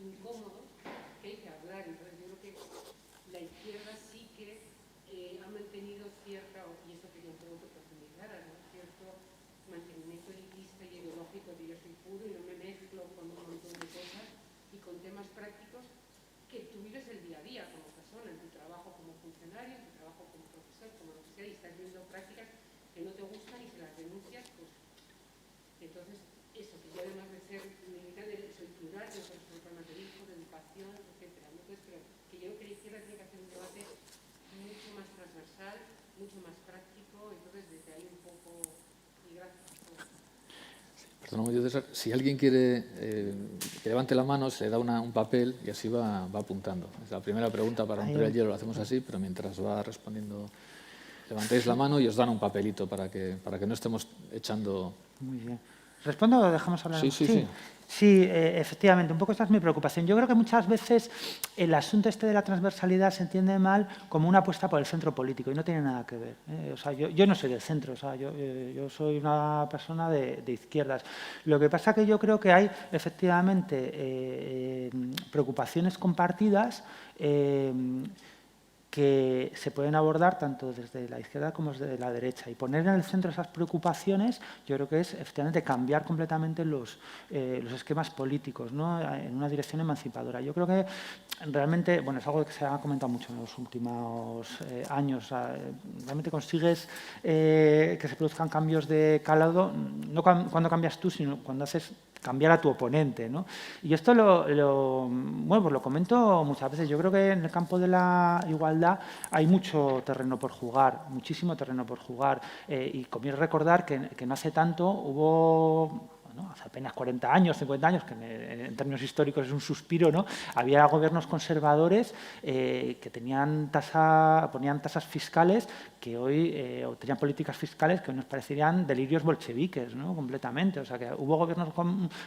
incómodos que hay que hablar. Entonces yo creo que la izquierda sí que ha mantenido cierta, y eso quería un poco que profundizaras, ¿no? Cierto mantenimiento elitista y ideológico de yo soy puro y no me mezclo con un montón de cosas y con temas prácticos que tú vives el día a día como persona, en tu trabajo como funcionario, en tu trabajo como profesor, como lo que sea, y estás viendo prácticas que no te gustan y se las denuncias, pues entonces eso, que yo además de ser militante, soy plural, yo soy problemas de hijos, de educación, etcétera. Entonces, pero que yo creo que la izquierda tiene que hacer un debate mucho más transversal, mucho más práctico, entonces desde ahí un poco, y gracias. Perdón, César, si alguien quiere que levante la mano, se le da un papel y así va apuntando. Es la primera pregunta para romper el hielo, lo hacemos así, pero mientras va respondiendo, levantáis la mano y os dan un papelito para que no estemos echando... Muy bien. ¿Respondo o dejamos hablar? Sí. Sí, efectivamente, un poco esta es mi preocupación. Yo creo que muchas veces el asunto este de la transversalidad se entiende mal como una apuesta por el centro político y no tiene nada que ver. O sea, yo no soy del centro, o sea, yo soy una persona de izquierdas. Lo que pasa es que yo creo que hay efectivamente preocupaciones compartidas que se pueden abordar tanto desde la izquierda como desde la derecha. Y poner en el centro esas preocupaciones, yo creo que es efectivamente cambiar completamente los esquemas políticos, ¿no? En una dirección emancipadora. Yo creo que realmente, bueno, es algo que se ha comentado mucho en los últimos años. O sea, realmente consigues que se produzcan cambios de calado, no cuando cambias tú, sino cuando haces cambiar a tu oponente, ¿no? Y esto bueno, pues lo comento muchas veces. Yo creo que en el campo de la igualdad hay mucho terreno por jugar, muchísimo terreno por jugar. Y conviene recordar que no hace tanto hubo... hace apenas 40 años, 50 años, que en términos históricos es un suspiro, ¿no? Había gobiernos conservadores que ponían tasas fiscales que hoy, o tenían políticas fiscales que hoy nos parecerían delirios bolcheviques, ¿no? Completamente. O sea, que hubo gobiernos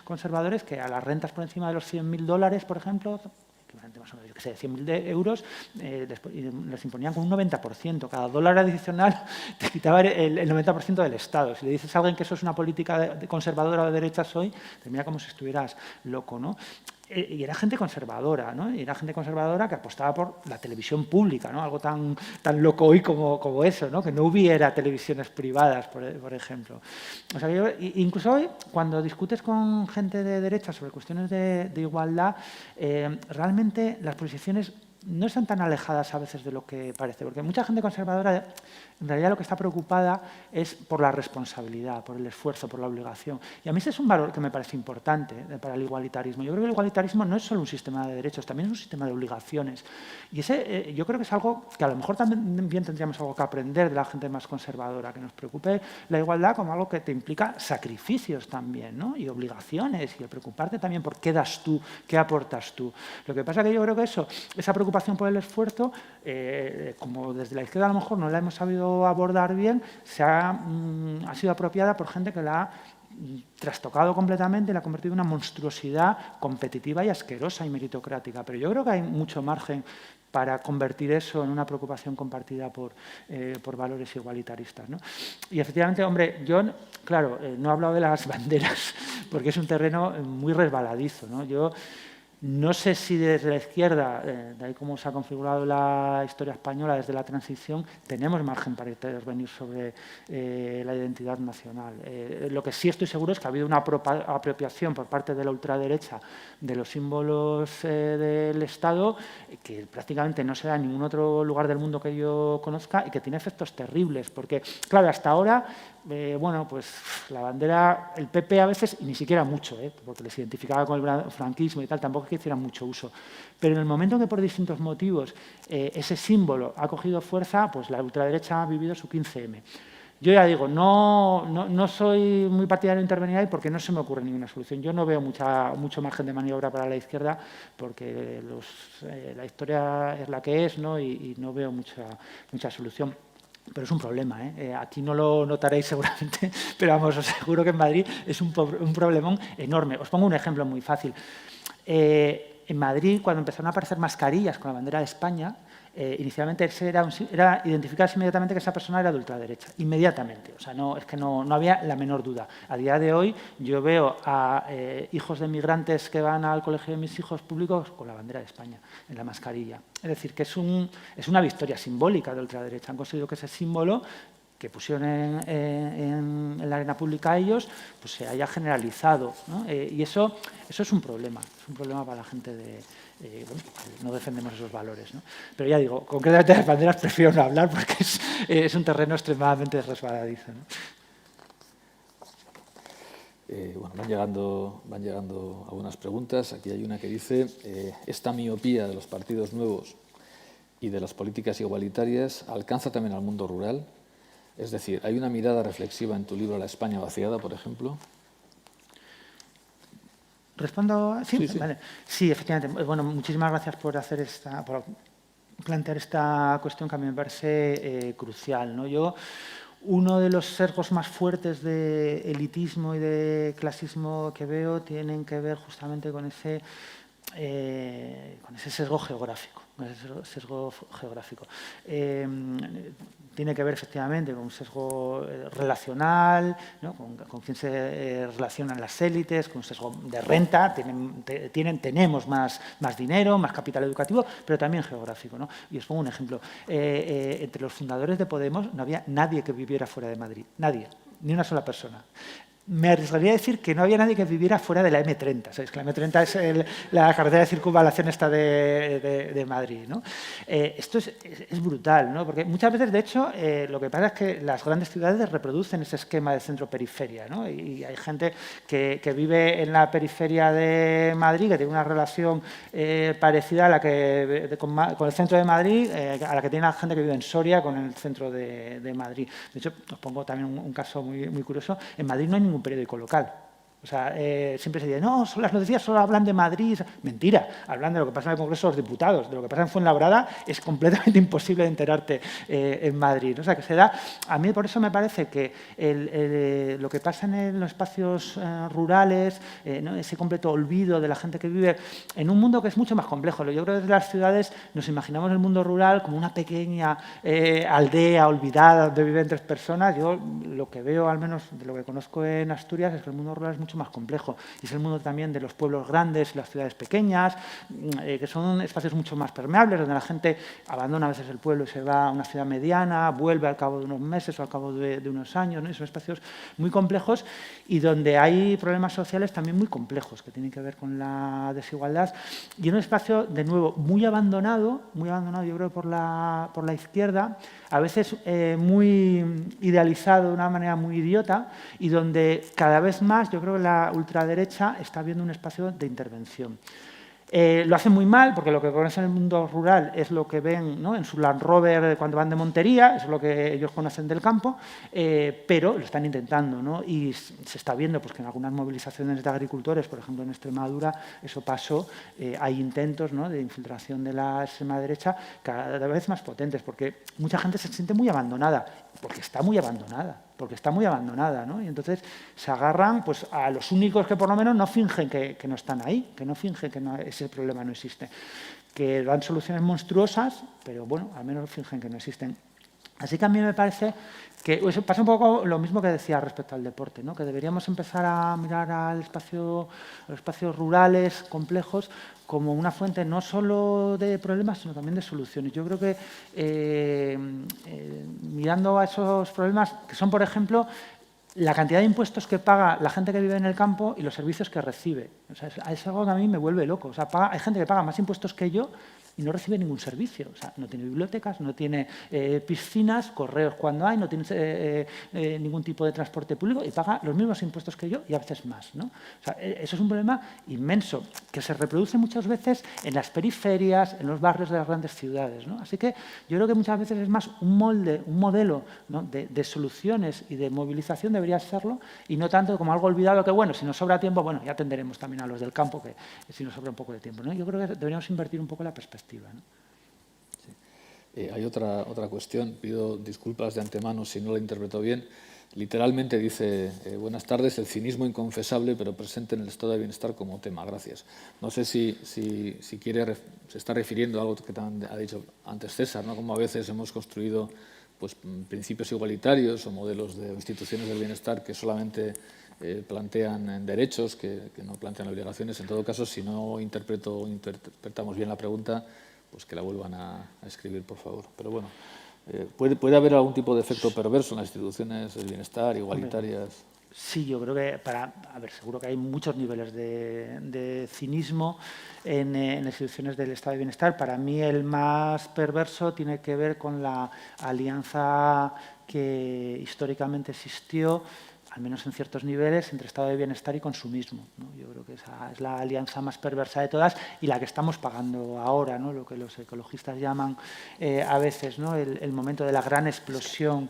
conservadores que a las rentas por encima de los $100.000, por ejemplo, más o menos, yo qué sé, 100.000 euros, les imponían con un 90%. Cada dólar adicional te quitaba el 90% del Estado. Si le dices a alguien que eso es una política conservadora de derechas hoy, te mira como si estuvieras loco, ¿no? Y era gente conservadora, ¿no? Y era gente conservadora que apostaba por la televisión pública, ¿no? Algo tan loco hoy como eso, ¿no? Que no hubiera televisiones privadas, por ejemplo. O sea, incluso hoy, cuando discutes con gente de derecha sobre cuestiones de igualdad, realmente las posiciones no están tan alejadas a veces de lo que parece, porque mucha gente conservadora en realidad lo que está preocupada es por la responsabilidad, por el esfuerzo, por la obligación. Y a mí ese es un valor que me parece importante para el igualitarismo. Yo creo que el igualitarismo no es solo un sistema de derechos, también es un sistema de obligaciones. Y ese yo creo que es algo que a lo mejor también tendríamos algo que aprender de la gente más conservadora, que nos preocupe la igualdad como algo que te implica sacrificios también, ¿no? Y obligaciones, y el preocuparte también por qué das tú, qué aportas tú. Lo que pasa es que yo creo que esa preocupación por el esfuerzo, como desde la izquierda a lo mejor no la hemos sabido abordar bien, ha sido apropiada por gente que la ha trastocado completamente y la ha convertido en una monstruosidad competitiva y asquerosa y meritocrática. Pero yo creo que hay mucho margen para convertir eso en una preocupación compartida por valores igualitaristas, ¿no? Y efectivamente, hombre, yo, claro, no he hablado de las banderas porque es un terreno muy resbaladizo, ¿no? Yo no sé si desde la izquierda, de ahí cómo se ha configurado la historia española desde la transición, tenemos margen para intervenir sobre la identidad nacional. Lo que sí estoy seguro es que ha habido una apropiación por parte de la ultraderecha de los símbolos del Estado que prácticamente no se da en ningún otro lugar del mundo que yo conozca y que tiene efectos terribles. Porque, claro, hasta ahora, bueno, pues la bandera, el PP a veces, y ni siquiera mucho, porque les identificaba con el franquismo y tal, tampoco es que hicieran mucho uso. Pero en el momento en que por distintos motivos ese símbolo ha cogido fuerza, pues la ultraderecha ha vivido su 15M. Yo ya digo, no soy muy partidario de intervenir ahí porque no se me ocurre ninguna solución. Yo no veo mucho margen de maniobra para la izquierda porque la historia es la que es, ¿no? Y no veo mucha solución. Pero es un problema, aquí no lo notaréis seguramente, pero vamos, os aseguro que en Madrid es un problemón enorme. Os pongo un ejemplo muy fácil. En Madrid, cuando empezaron a aparecer mascarillas con la bandera de España, inicialmente era identificarse inmediatamente que esa persona era de ultraderecha, inmediatamente. O sea, es que no había la menor duda. A día de hoy yo veo a hijos de migrantes que van al colegio de mis hijos públicos con la bandera de España, en la mascarilla. Es decir, que es una victoria simbólica de ultraderecha. Han conseguido que ese símbolo que pusieron en la arena pública ellos, pues se haya generalizado, ¿no? Y eso es un problema para la gente no defendemos esos valores, ¿no? Pero ya digo, concretamente de las banderas prefiero no hablar porque es un terreno extremadamente resbaladizo, ¿no? Bueno, van llegando algunas preguntas. Aquí hay una que dice, esta miopía de los partidos nuevos y de las políticas igualitarias alcanza también al mundo rural. Es decir, ¿hay una mirada reflexiva en tu libro La España vaciada, por ejemplo? ¿Respondo? Sí, Sí. Vale. Sí, efectivamente. Bueno, muchísimas gracias por plantear esta cuestión que a mí me parece crucial, ¿no? Uno de los sesgos más fuertes de elitismo y de clasismo que veo tienen que ver justamente con ese sesgo geográfico. Tiene que ver efectivamente con un sesgo relacional, ¿no? con quién se relacionan las élites, con un sesgo de renta, tenemos más dinero, más capital educativo, pero también geográfico, ¿no? Y os pongo un ejemplo. Entre los fundadores de Podemos no había nadie que viviera fuera de Madrid, nadie, ni una sola persona. Me arriesgaría a decir que no había nadie que viviera fuera de la M30. ¿Sabéis que la M30 es la carretera de circunvalación esta de Madrid, ¿no? Esto es brutal, ¿no? Porque muchas veces, de hecho, lo que pasa es que las grandes ciudades reproducen ese esquema de centro-periferia, ¿no? Y hay gente que vive en la periferia de Madrid, que tiene una relación parecida a la que con el centro de Madrid, a la que tiene la gente que vive en Soria con el centro de Madrid. De hecho, os pongo también un caso muy, muy curioso. En Madrid no hay ningún periódico local. O sea, siempre se dice, no, las noticias solo hablan de Madrid. Mentira, hablan de lo que pasa en el Congreso de los Diputados, de lo que pasa en Fuenlabrada, es completamente imposible de enterarte en Madrid, ¿no? O sea, que se da. A mí por eso me parece que lo que pasa en los espacios rurales, ¿no? Ese completo olvido de la gente que vive en un mundo que es mucho más complejo. Yo creo que desde las ciudades nos imaginamos el mundo rural como una pequeña aldea olvidada donde viven 3 personas. Yo lo que veo, al menos de lo que conozco en Asturias, es que el mundo rural es mucho más complejo. Y es el mundo también de los pueblos grandes y las ciudades pequeñas, que son espacios mucho más permeables, donde la gente abandona a veces el pueblo y se va a una ciudad mediana, vuelve al cabo de unos meses o al cabo de unos años, ¿no? Y son espacios muy complejos y donde hay problemas sociales también muy complejos que tienen que ver con la desigualdad. Y en un espacio, de nuevo, muy abandonado, yo creo, por la izquierda, a veces muy idealizado de una manera muy idiota y donde cada vez más yo creo que la ultraderecha está viendo un espacio de intervención. Lo hacen muy mal, porque lo que conocen en el mundo rural es lo que ven, ¿no? En su Land Rover cuando van de montería, eso es lo que ellos conocen del campo, pero lo están intentando, ¿no? Y se está viendo pues, que en algunas movilizaciones de agricultores, por ejemplo en Extremadura, eso pasó, hay intentos, ¿no? De infiltración de la extrema derecha cada vez más potentes, porque mucha gente se siente muy abandonada, porque está muy abandonada, ¿no? Y entonces se agarran pues, a los únicos que por lo menos no fingen que no están ahí, que no fingen que ese problema no existe, que dan soluciones monstruosas, pero bueno, al menos fingen que no existen. Así que a mí me parece que eso pasa un poco lo mismo que decía respecto al deporte, ¿no? Que deberíamos empezar a mirar a los espacios rurales complejos como una fuente no solo de problemas, sino también de soluciones. Yo creo que mirando a esos problemas, que son, por ejemplo, la cantidad de impuestos que paga la gente que vive en el campo y los servicios que recibe. O sea, es algo que a mí me vuelve loco. O sea, hay gente que paga más impuestos que yo y no recibe ningún servicio. O sea, no tiene bibliotecas, no tiene piscinas, correos cuando hay, no tiene ningún tipo de transporte público y paga los mismos impuestos que yo y a veces más, ¿no? O sea, eso es un problema inmenso que se reproduce muchas veces en las periferias, en los barrios de las grandes ciudades, ¿no? Así que yo creo que muchas veces es más un modelo, ¿no? de soluciones y de movilización debería serlo y no tanto como algo olvidado que, bueno, si nos sobra tiempo, bueno, ya atenderemos también a los del campo que si nos sobra un poco de tiempo, ¿no? Yo creo que deberíamos invertir un poco la perspectiva. ¿No? Sí. Hay otra cuestión, pido disculpas de antemano si no la interpreto bien. Literalmente dice, buenas tardes, el cinismo inconfesable pero presente en el estado de bienestar como tema. Gracias. No sé si se está refiriendo a algo que también ha dicho antes César, ¿no? Como a veces hemos construido pues, principios igualitarios o modelos de instituciones del bienestar que solamente plantean derechos, que no plantean obligaciones. En todo caso, si no interpretamos bien la pregunta, pues que la vuelvan a escribir, por favor. Pero bueno, ¿puede haber algún tipo de efecto perverso en las instituciones del bienestar, igualitarias? Sí, yo creo que seguro que hay muchos niveles de cinismo en las instituciones del estado de bienestar. Para mí el más perverso tiene que ver con la alianza que históricamente existió, al menos en ciertos niveles, entre estado de bienestar y consumismo, ¿no? Yo creo que esa es la alianza más perversa de todas y la que estamos pagando ahora, ¿no? Lo que los ecologistas llaman a veces, ¿no? el momento de la gran explosión,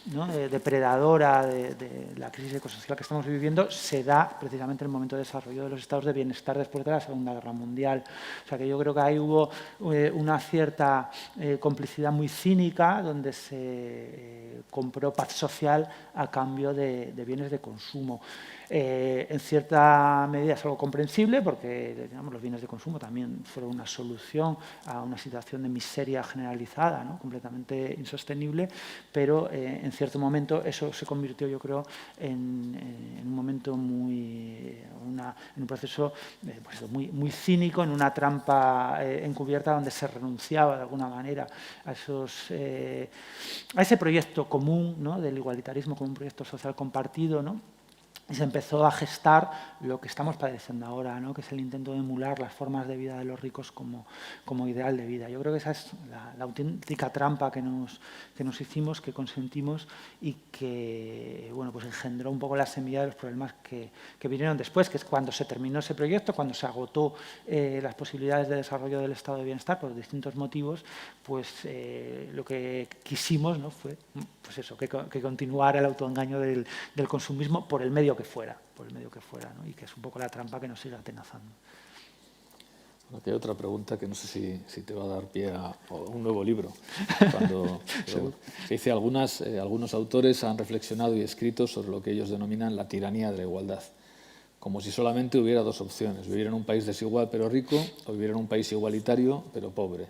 ¿no? depredadora de la crisis ecosocial que estamos viviendo se da precisamente en el momento de desarrollo de los estados de bienestar después de la Segunda Guerra Mundial. O sea que yo creo que ahí hubo una cierta complicidad muy cínica donde se compró paz social a cambio de bienes de consumo. En cierta medida es algo comprensible porque digamos, los bienes de consumo también fueron una solución a una situación de miseria generalizada, ¿no? Completamente insostenible, pero en cierto momento eso se convirtió, yo creo, en un momento en un proceso pues muy cínico, en una trampa encubierta donde se renunciaba de alguna manera a ese proyecto común, ¿no? Del igualitarismo como un proyecto social compartido, ¿no? Y se empezó a gestar lo que estamos padeciendo ahora, ¿no? Que es el intento de emular las formas de vida de los ricos como ideal de vida. Yo creo que esa es la auténtica trampa que nos hicimos, que consentimos y que bueno, pues engendró un poco la semilla de los problemas que vinieron después, que es cuando se terminó ese proyecto, cuando se agotó las posibilidades de desarrollo del estado de bienestar por distintos motivos, pues lo que quisimos, ¿no? Fue pues eso, que continuara el autoengaño del consumismo por el medio que fuera, ¿no? Y que es un poco la trampa que nos sigue atenazando. Bueno, aquí hay otra pregunta que no sé si te va a dar pie a un nuevo libro. Se dice, algunos autores han reflexionado y escrito sobre lo que ellos denominan la tiranía de la igualdad, como si solamente hubiera dos opciones, vivir en un país desigual pero rico o vivir en un país igualitario pero pobre.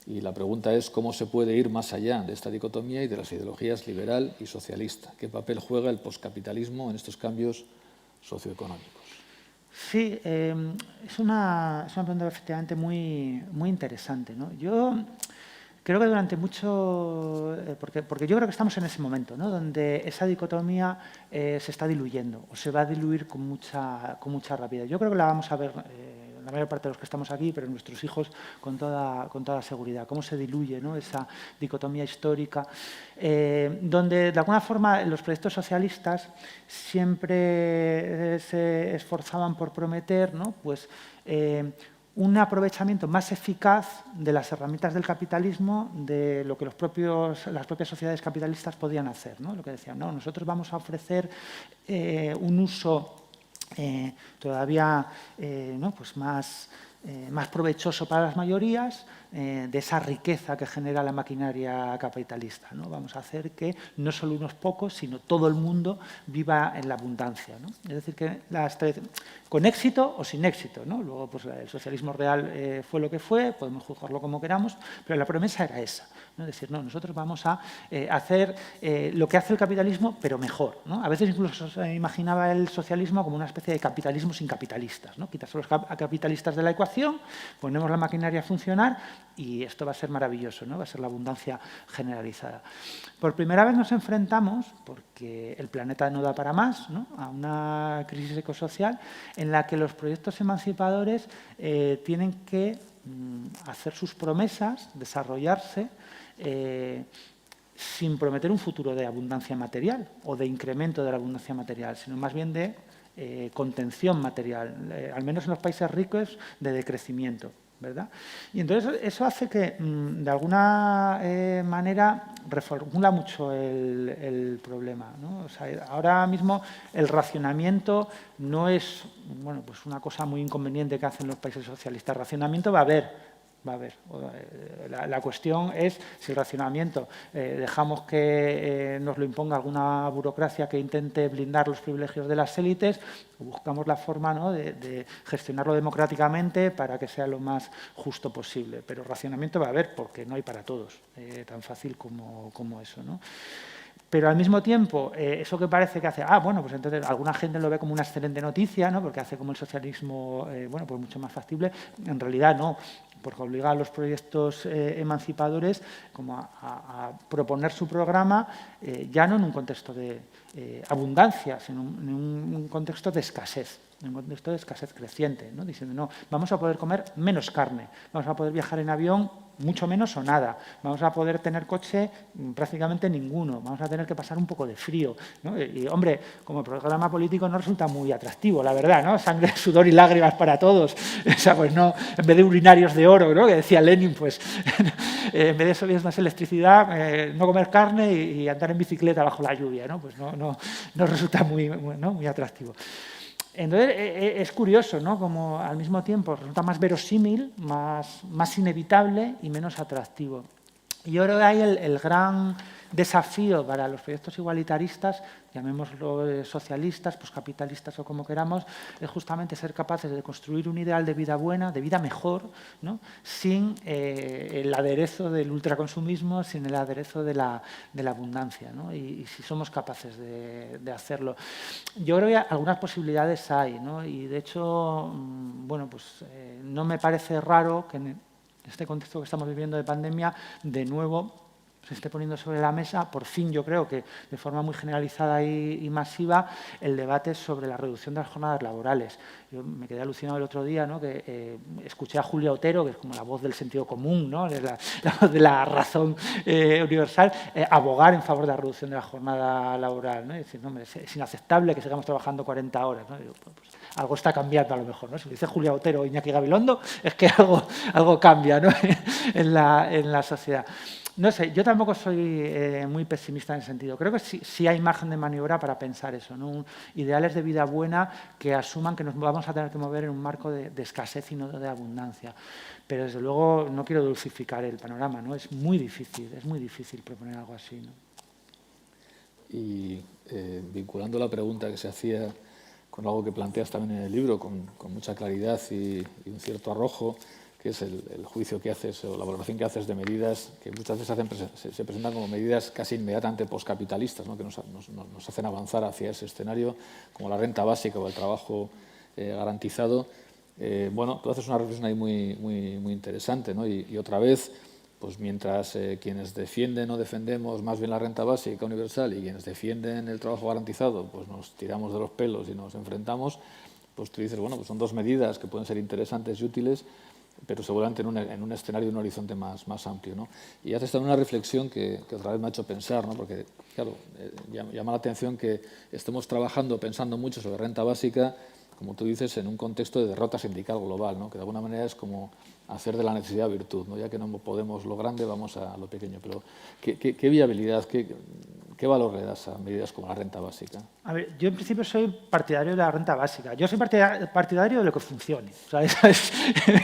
Y la pregunta es cómo se puede ir más allá de esta dicotomía y de las ideologías liberal y socialista. ¿Qué papel juega el poscapitalismo en estos cambios socioeconómicos? Sí, es una pregunta efectivamente muy interesante, ¿no? Yo creo que durante mucho... porque yo creo que estamos en ese momento, ¿no? Donde esa dicotomía se está diluyendo o se va a diluir con mucha rapidez. Yo creo que la vamos a ver... la mayor parte de los que estamos aquí, pero nuestros hijos con toda seguridad, cómo se diluye, ¿no? Esa dicotomía histórica, donde de alguna forma los proyectos socialistas siempre se esforzaban por prometer, ¿no? Pues, un aprovechamiento más eficaz de las herramientas del capitalismo de lo que las propias sociedades capitalistas podían hacer, ¿no? Lo que decían, no, nosotros vamos a ofrecer un uso todavía ¿no? Pues más provechoso para las mayorías de esa riqueza que genera la maquinaria capitalista, ¿no? Vamos a hacer que no solo unos pocos, sino todo el mundo viva en la abundancia, ¿no? Es decir, que con éxito o sin éxito, ¿no? Luego pues, el socialismo real fue lo que fue, podemos juzgarlo como queramos, pero la promesa era esa, ¿no? Es decir, no, nosotros vamos a hacer lo que hace el capitalismo, pero mejor, ¿no? A veces incluso se imaginaba el socialismo como una especie de capitalismo sin capitalistas, ¿no? Quitas a los capitalistas de la ecuación, ponemos la maquinaria a funcionar y esto va a ser maravilloso, ¿no? Va a ser la abundancia generalizada. Por primera vez nos enfrentamos, porque el planeta no da para más, ¿no? A una crisis ecosocial en la que los proyectos emancipadores tienen que hacer sus promesas, desarrollarse, sin prometer un futuro de abundancia material o de incremento de la abundancia material, sino más bien de contención material, al menos en los países ricos, de decrecimiento, ¿verdad? Y entonces eso hace que, de alguna manera, reformula mucho el problema, ¿no? O sea, ahora mismo el racionamiento no es bueno, pues una cosa muy inconveniente que hacen los países socialistas. Racionamiento va a haber, va a haber. La cuestión es si el racionamiento dejamos que nos lo imponga alguna burocracia que intente blindar los privilegios de las élites, o buscamos la forma, ¿no?, de gestionarlo democráticamente para que sea lo más justo posible. Pero racionamiento va a haber porque no hay para todos, tan fácil como eso, ¿no? Pero al mismo tiempo, eso que parece que hace, bueno, pues entonces alguna gente lo ve como una excelente noticia, ¿no?, porque hace como el socialismo, bueno, pues mucho más factible. En realidad no, porque obliga a los proyectos emancipadores como a proponer su programa ya no en un contexto de abundancia, sino en un contexto de escasez. En un contexto de escasez creciente, ¿no?, diciendo, no, vamos a poder comer menos carne, vamos a poder viajar en avión mucho menos o nada, vamos a poder tener coche prácticamente ninguno, vamos a tener que pasar un poco de frío, ¿no? Y, hombre, como programa político no resulta muy atractivo, la verdad, ¿no? Sangre, sudor y lágrimas para todos. O sea, pues no, en vez de urinarios de oro, ¿no?, que decía Lenin, pues en vez de eso más electricidad, no comer carne y andar en bicicleta bajo la lluvia, ¿no? Pues no resulta muy atractivo. Entonces, es curioso, ¿no?, como al mismo tiempo resulta más verosímil, más inevitable y menos atractivo. Y yo creo que ahí el gran desafío para los proyectos igualitaristas, llamémoslo socialistas, poscapitalistas o como queramos, es justamente ser capaces de construir un ideal de vida buena, de vida mejor, ¿no?, sin el aderezo del ultraconsumismo, sin el aderezo de la abundancia, ¿no? Y si somos capaces de hacerlo. Yo creo que algunas posibilidades hay, ¿no? Y de hecho, bueno, pues no me parece raro que en este contexto que estamos viviendo de pandemia, de nuevo se esté poniendo sobre la mesa, por fin yo creo que de forma muy generalizada y masiva, el debate sobre la reducción de las jornadas laborales. Yo me quedé alucinado el otro día, ¿no?, que escuché a Julia Otero, que es como la voz del sentido común, ¿no?, la voz de la razón universal, abogar en favor de la reducción de la jornada laboral, ¿no? Y decir, no, hombre, es inaceptable que sigamos trabajando 40 horas, ¿no? Y digo, pues, algo está cambiando a lo mejor, ¿no? Si lo dice Julia Otero o Iñaki Gabilondo, es que algo cambia, ¿no?, en la sociedad. No sé, yo tampoco soy muy pesimista en ese sentido. Creo que sí hay margen de maniobra para pensar eso, ¿no? Ideales de vida buena que asuman que nos vamos a tener que mover en un marco de escasez y no de abundancia. Pero desde luego no quiero dulcificar el panorama, ¿no? Es muy difícil proponer algo así, ¿no? Y vinculando la pregunta que se hacía con algo que planteas también en el libro, con mucha claridad y un cierto arrojo, que es el juicio que haces o la valoración que haces de medidas que muchas veces se presentan como medidas casi inmediatamente poscapitalistas, ¿no?, que nos hacen avanzar hacia ese escenario, como la renta básica o el trabajo garantizado. Bueno, tú haces una reflexión ahí muy interesante, ¿no? Y otra vez, pues mientras quienes defienden o defendemos más bien la renta básica universal y quienes defienden el trabajo garantizado, pues nos tiramos de los pelos y nos enfrentamos, pues tú dices, bueno, pues son dos medidas que pueden ser interesantes y útiles, pero seguramente en un escenario, en un horizonte más amplio, ¿no? Y haces también una reflexión que otra vez me ha hecho pensar, ¿no?, porque, claro, llama la atención que estemos trabajando, pensando mucho sobre renta básica, como tú dices, en un contexto de derrota sindical global, ¿no?, que de alguna manera es como hacer de la necesidad virtud, ¿no?, ya que no podemos lo grande, vamos a lo pequeño. Pero, ¿qué viabilidad, qué valor le das a medidas como la renta básica? A ver, yo en principio soy partidario de la renta básica. Yo soy partidario de lo que funcione, ¿sabes?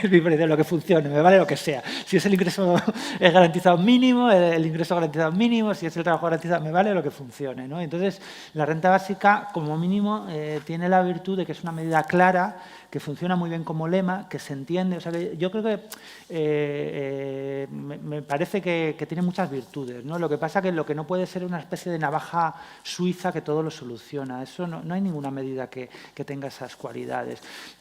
De lo que funcione, me vale lo que sea. Si es el ingreso garantizado mínimo, el ingreso garantizado mínimo, si es el trabajo garantizado, me vale lo que funcione, ¿no? Entonces, la renta básica, como mínimo, tiene la virtud de que es una medida clara, que funciona muy bien como lema, que se entiende. O sea, que yo creo que me parece que tiene muchas virtudes, ¿no? Lo que pasa que lo que no puede ser una especie de navaja suiza que todo lo soluciona. Eso no hay ninguna medida que tenga esas cualidades.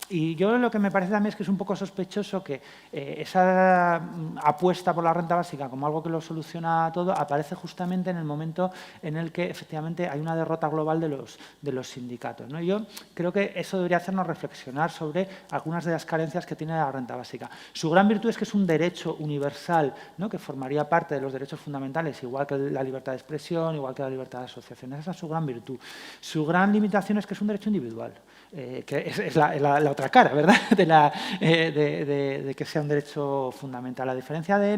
Y yo lo que me parece también es que es un poco sospechoso que esa apuesta por la renta básica como algo que lo soluciona todo aparece justamente en el momento en el que efectivamente hay una derrota global de los sindicatos, ¿no? Yo creo que eso debería hacernos reflexionar sobre algunas de las carencias que tiene la renta básica. Su gran virtud es que es un derecho universal, ¿no?, que formaría parte de los derechos fundamentales, igual que la libertad de expresión, igual que la libertad de asociación. Esa es su gran virtud. Su gran limitación es que es un derecho individual, que es la otra cara, ¿verdad?, de que sea un derecho fundamental. A diferencia de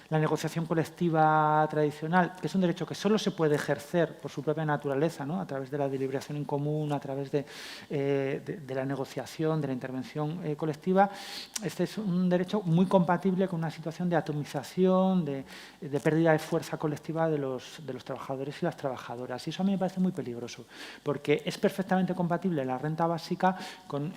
la negociación colectiva tradicional, que es un derecho que solo se puede ejercer por su propia naturaleza, ¿no? A través de la deliberación en común, a través de la negociación, de la intervención colectiva, este es un derecho muy compatible con una situación de atomización, de pérdida de fuerza colectiva de los trabajadores y las trabajadoras. Y eso a mí me parece muy peligroso, porque es perfectamente compatible la renta básica con,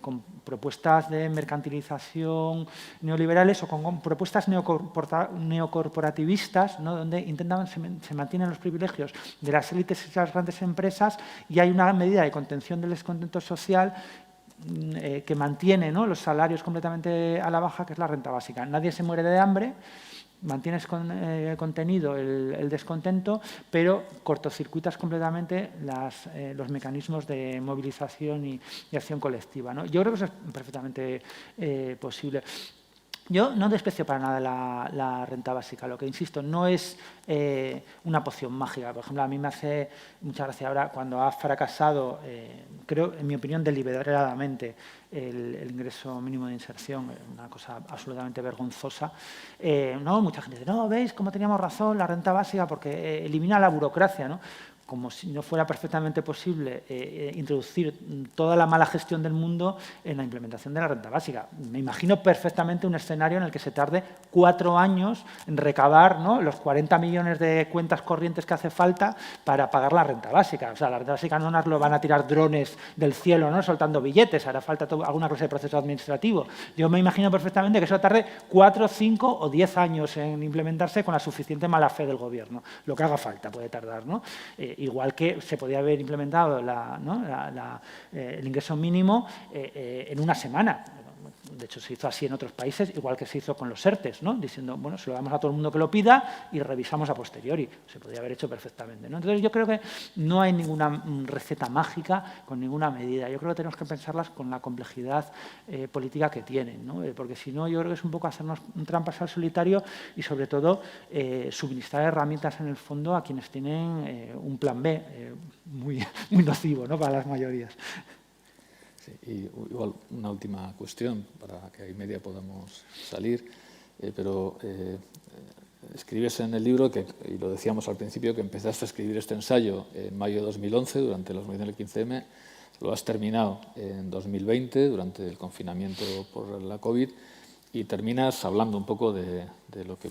con propuestas de mercantilización neoliberales o con propuestas neocorporativistas, ¿no? Donde se mantienen los privilegios de las élites y las grandes empresas y hay una medida de contención del descontento social que mantiene, ¿no? Los salarios completamente a la baja, que es la renta básica. Nadie se muere de hambre, mantienes contenido el descontento, pero cortocircuitas completamente los mecanismos de movilización y acción colectiva, ¿no? Yo creo que eso es perfectamente posible. Yo no desprecio para nada la renta básica. Lo que insisto, no es una poción mágica. Por ejemplo, a mí me hace mucha gracia ahora cuando ha fracasado, creo, en mi opinión, deliberadamente el ingreso mínimo de inserción, una cosa absolutamente vergonzosa. ¿No? Mucha gente dice, no, ¿veis cómo teníamos razón la renta básica? Porque elimina la burocracia, ¿no? Como si no fuera perfectamente posible introducir toda la mala gestión del mundo en la implementación de la renta básica. Me imagino perfectamente un escenario en el que se tarde 4 años en recabar, ¿no? Los 40 millones de cuentas corrientes que hace falta para pagar la renta básica. O sea, la renta básica no nos lo van a tirar drones del cielo, ¿no? Soltando billetes, hará falta alguna clase de proceso administrativo. Yo me imagino perfectamente que eso tarde 4, 5 o 10 años en implementarse con la suficiente mala fe del Gobierno. Lo que haga falta puede tardar, ¿no? Igual que se podía haber implementado el ingreso mínimo en una semana. De hecho, se hizo así en otros países, igual que se hizo con los ERTEs, ¿no? Diciendo, bueno, se lo damos a todo el mundo que lo pida y revisamos a posteriori. Se podría haber hecho perfectamente, ¿no? Entonces, yo creo que no hay ninguna receta mágica con ninguna medida. Yo creo que tenemos que pensarlas con la complejidad política que tienen, ¿no? Porque si no, yo creo que es un poco hacernos trampas al solitario y, sobre todo, suministrar herramientas en el fondo a quienes tienen un plan B muy nocivo, ¿no? Para las mayorías. Sí, y igual una última cuestión para que a media podamos salir, pero escribes en el libro, y lo decíamos al principio, que empezaste a escribir este ensayo en mayo de 2011 durante las movilizaciones del 15M, lo has terminado en 2020 durante el confinamiento por la COVID y terminas hablando un poco de lo que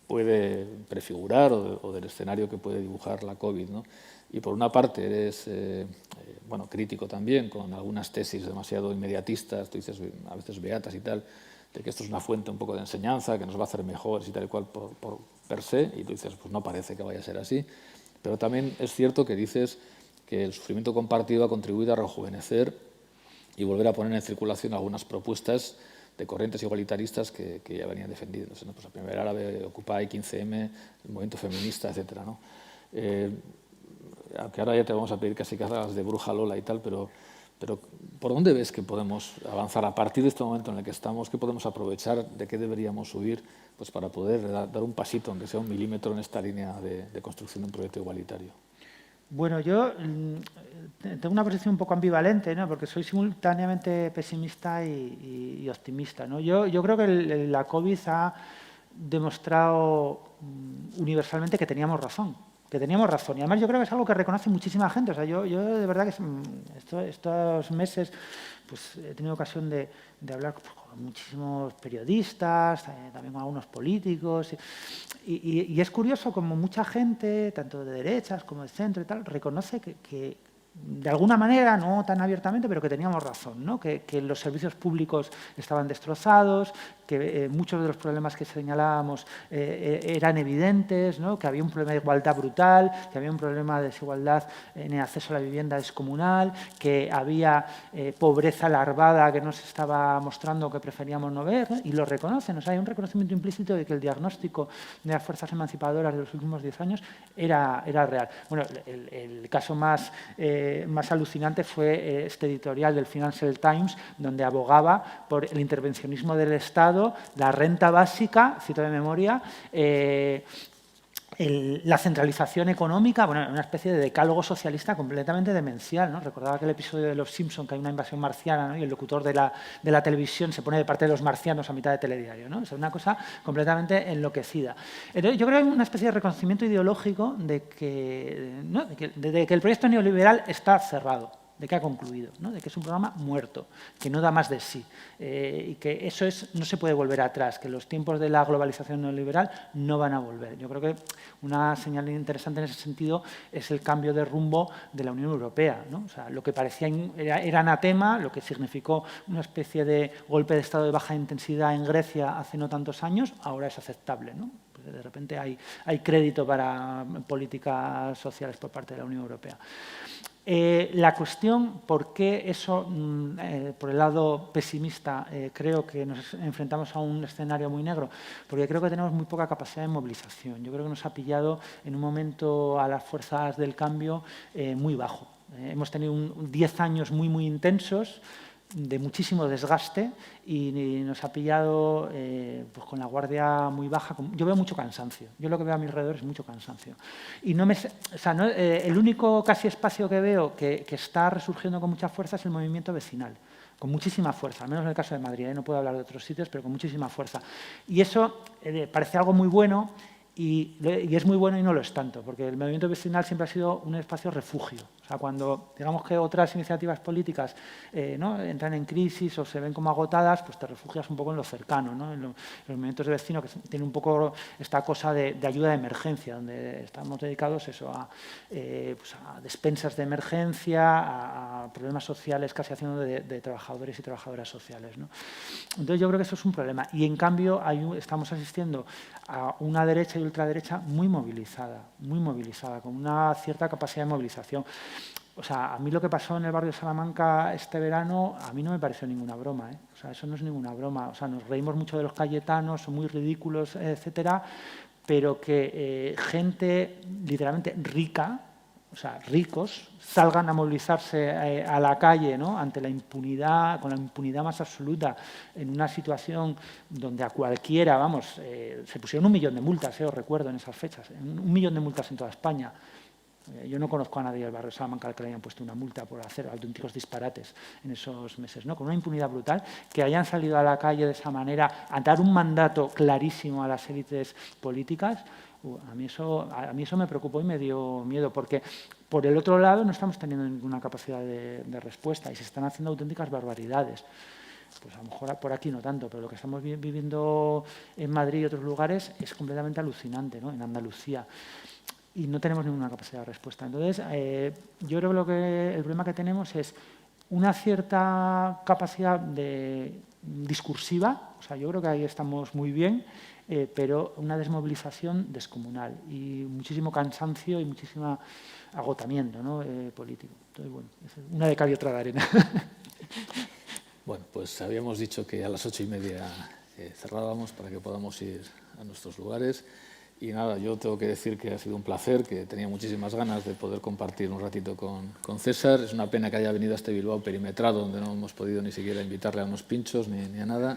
puede prefigurar o del escenario que puede dibujar la COVID, ¿no? Y por una parte eres crítico también con algunas tesis demasiado inmediatistas, tú dices a veces beatas y tal, de que esto es una fuente un poco de enseñanza, que nos va a hacer mejores y tal y cual por per se, y tú dices, pues no parece que vaya a ser así. Pero también es cierto que dices que el sufrimiento compartido ha contribuido a rejuvenecer y volver a poner en circulación algunas propuestas de corrientes igualitaristas que ya venían defendiéndose, ¿no? Pues la Primavera Árabe, Occupy, 15M, el movimiento feminista, etcétera, ¿no? Aunque ahora ya te vamos a pedir casi que hagas de bruja Lola y tal, pero ¿por dónde ves que podemos avanzar a partir de este momento en el que estamos? ¿Qué podemos aprovechar? ¿De qué deberíamos subir? Pues para poder dar un pasito, aunque sea 1 milímetro, en esta línea de construcción de un proyecto igualitario. Bueno, yo tengo una posición un poco ambivalente, ¿no? Porque soy simultáneamente pesimista y optimista, ¿no? Yo creo que la COVID ha demostrado universalmente que teníamos razón. Y además yo creo que es algo que reconoce muchísima gente. O sea, yo de verdad que estos meses pues, he tenido ocasión de hablar con muchísimos periodistas, también con algunos políticos. Y es curioso como mucha gente, tanto de derechas como de centro y tal, reconoce que de alguna manera, no tan abiertamente, pero que teníamos razón, ¿no? Que los servicios públicos estaban destrozados, que muchos de los problemas que señalábamos eran evidentes, ¿no? Que había un problema de igualdad brutal, que había un problema de desigualdad en el acceso a la vivienda descomunal, que había pobreza larvada que nos estaba mostrando que preferíamos no ver, ¿no? Y lo reconocen. O sea, hay un reconocimiento implícito de que el diagnóstico de las fuerzas emancipadoras de los últimos 10 años era real. Bueno, el caso más alucinante fue este editorial del Financial Times, donde abogaba por el intervencionismo del Estado, la renta básica, cito de memoria, la centralización económica, bueno, una especie de decálogo socialista completamente demencial, ¿no? Recordaba aquel episodio de Los Simpson que hay una invasión marciana, ¿no? Y el locutor de la televisión se pone de parte de los marcianos a mitad de telediario, ¿no? Es una cosa completamente enloquecida. Entonces, yo creo que hay una especie de reconocimiento ideológico de que el proyecto neoliberal está cerrado, de que ha concluido, ¿no? De que es un programa muerto, que no da más de sí, y que eso no se puede volver atrás, que los tiempos de la globalización neoliberal no van a volver. Yo creo que una señal interesante en ese sentido es el cambio de rumbo de la Unión Europea, ¿no? O sea, lo que parecía era anatema, lo que significó una especie de golpe de estado de baja intensidad en Grecia hace no tantos años, ahora es aceptable, ¿no? Pues de repente hay crédito para políticas sociales por parte de la Unión Europea. La cuestión, ¿por qué eso, por el lado pesimista, creo que nos enfrentamos a un escenario muy negro? Porque creo que tenemos muy poca capacidad de movilización. Yo creo que nos ha pillado en un momento a las fuerzas del cambio muy bajo. Hemos tenido 10 años muy intensos, de muchísimo desgaste, y nos ha pillado pues con la guardia muy baja. Yo veo mucho cansancio. Yo lo que veo a mi alrededor es mucho cansancio. Y el único casi espacio que veo que está resurgiendo con mucha fuerza es el movimiento vecinal, con muchísima fuerza, al menos en el caso de Madrid, no puedo hablar de otros sitios, pero con muchísima fuerza. Y eso parece algo muy bueno, y es muy bueno y no lo es tanto, porque el movimiento vecinal siempre ha sido un espacio refugio. O sea, cuando digamos que otras iniciativas políticas ¿no? entran en crisis o se ven como agotadas, pues te refugias un poco en lo cercano, ¿no? En los movimientos de vecinos, que tienen un poco esta cosa de ayuda de emergencia, donde estamos dedicados eso, pues a despensas de emergencia, a problemas sociales casi haciendo de trabajadores y trabajadoras sociales, ¿no? Entonces yo creo que eso es un problema. Y en cambio estamos asistiendo a una derecha y ultraderecha muy movilizada, con una cierta capacidad de movilización. O sea, a mí lo que pasó en el barrio de Salamanca este verano, a mí no me pareció ninguna broma, ¿eh? O sea, eso no es ninguna broma. O sea, nos reímos mucho de los cayetanos, son muy ridículos, etcétera, pero que gente literalmente rica, o sea, ricos, salgan a movilizarse a la calle, ¿no? Ante la impunidad, con la impunidad más absoluta, en una situación donde a cualquiera, vamos, se pusieron 1 millón de multas, os recuerdo, en esas fechas, 1 millón de multas en toda España. Yo no conozco a nadie del barrio de Salamanca al que le hayan puesto una multa por hacer auténticos disparates en esos meses, ¿no? Con una impunidad brutal, que hayan salido a la calle de esa manera a dar un mandato clarísimo a las élites políticas. A mí eso me preocupó y me dio miedo, porque por el otro lado no estamos teniendo ninguna capacidad de respuesta y se están haciendo auténticas barbaridades. Pues a lo mejor por aquí no tanto, pero lo que estamos viviendo en Madrid y otros lugares es completamente alucinante, ¿no? En Andalucía. Y no tenemos ninguna capacidad de respuesta. Entonces, yo creo que el problema que tenemos es una cierta capacidad discursiva, o sea, yo creo que ahí estamos muy bien, pero una desmovilización descomunal y muchísimo cansancio y muchísimo agotamiento, ¿no? Político. Entonces, bueno, es una de cal y otra de arena. Bueno, pues habíamos dicho que a las 8:30 cerrábamos para que podamos ir a nuestros lugares. Y nada, yo tengo que decir que ha sido un placer, que tenía muchísimas ganas de poder compartir un ratito con César. Es una pena que haya venido a este Bilbao perimetrado, donde no hemos podido ni siquiera invitarle a unos pinchos ni a nada.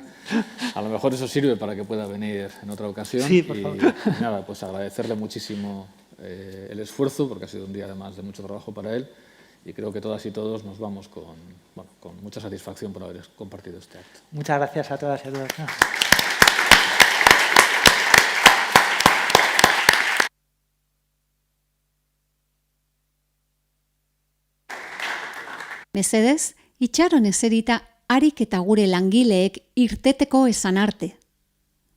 A lo mejor eso sirve para que pueda venir en otra ocasión. Sí, por favor. Y nada, pues agradecerle muchísimo el esfuerzo, porque ha sido un día además de mucho trabajo para él. Y creo que todas y todos nos vamos con mucha satisfacción por haber compartido este acto. Muchas gracias a todas y a todos. Mesedez, itxaron eserita harik eta gure langileek irteteko esan arte.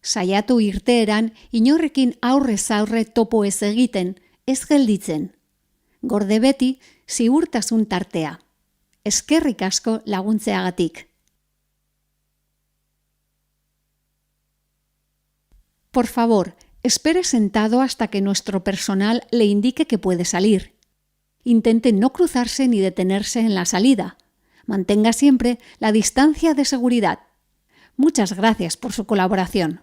Saiatu irteeran inorrekin aurrez aurre topo ez egiten, ez gelditzen. Gorde beti ziurtasun tartea. Eskerrik asko laguntzeagatik. Por favor, espere sentado hasta que nuestro personal le indique que puede salir. Intente no cruzarse ni detenerse en la salida. Mantenga siempre la distancia de seguridad. Muchas gracias por su colaboración.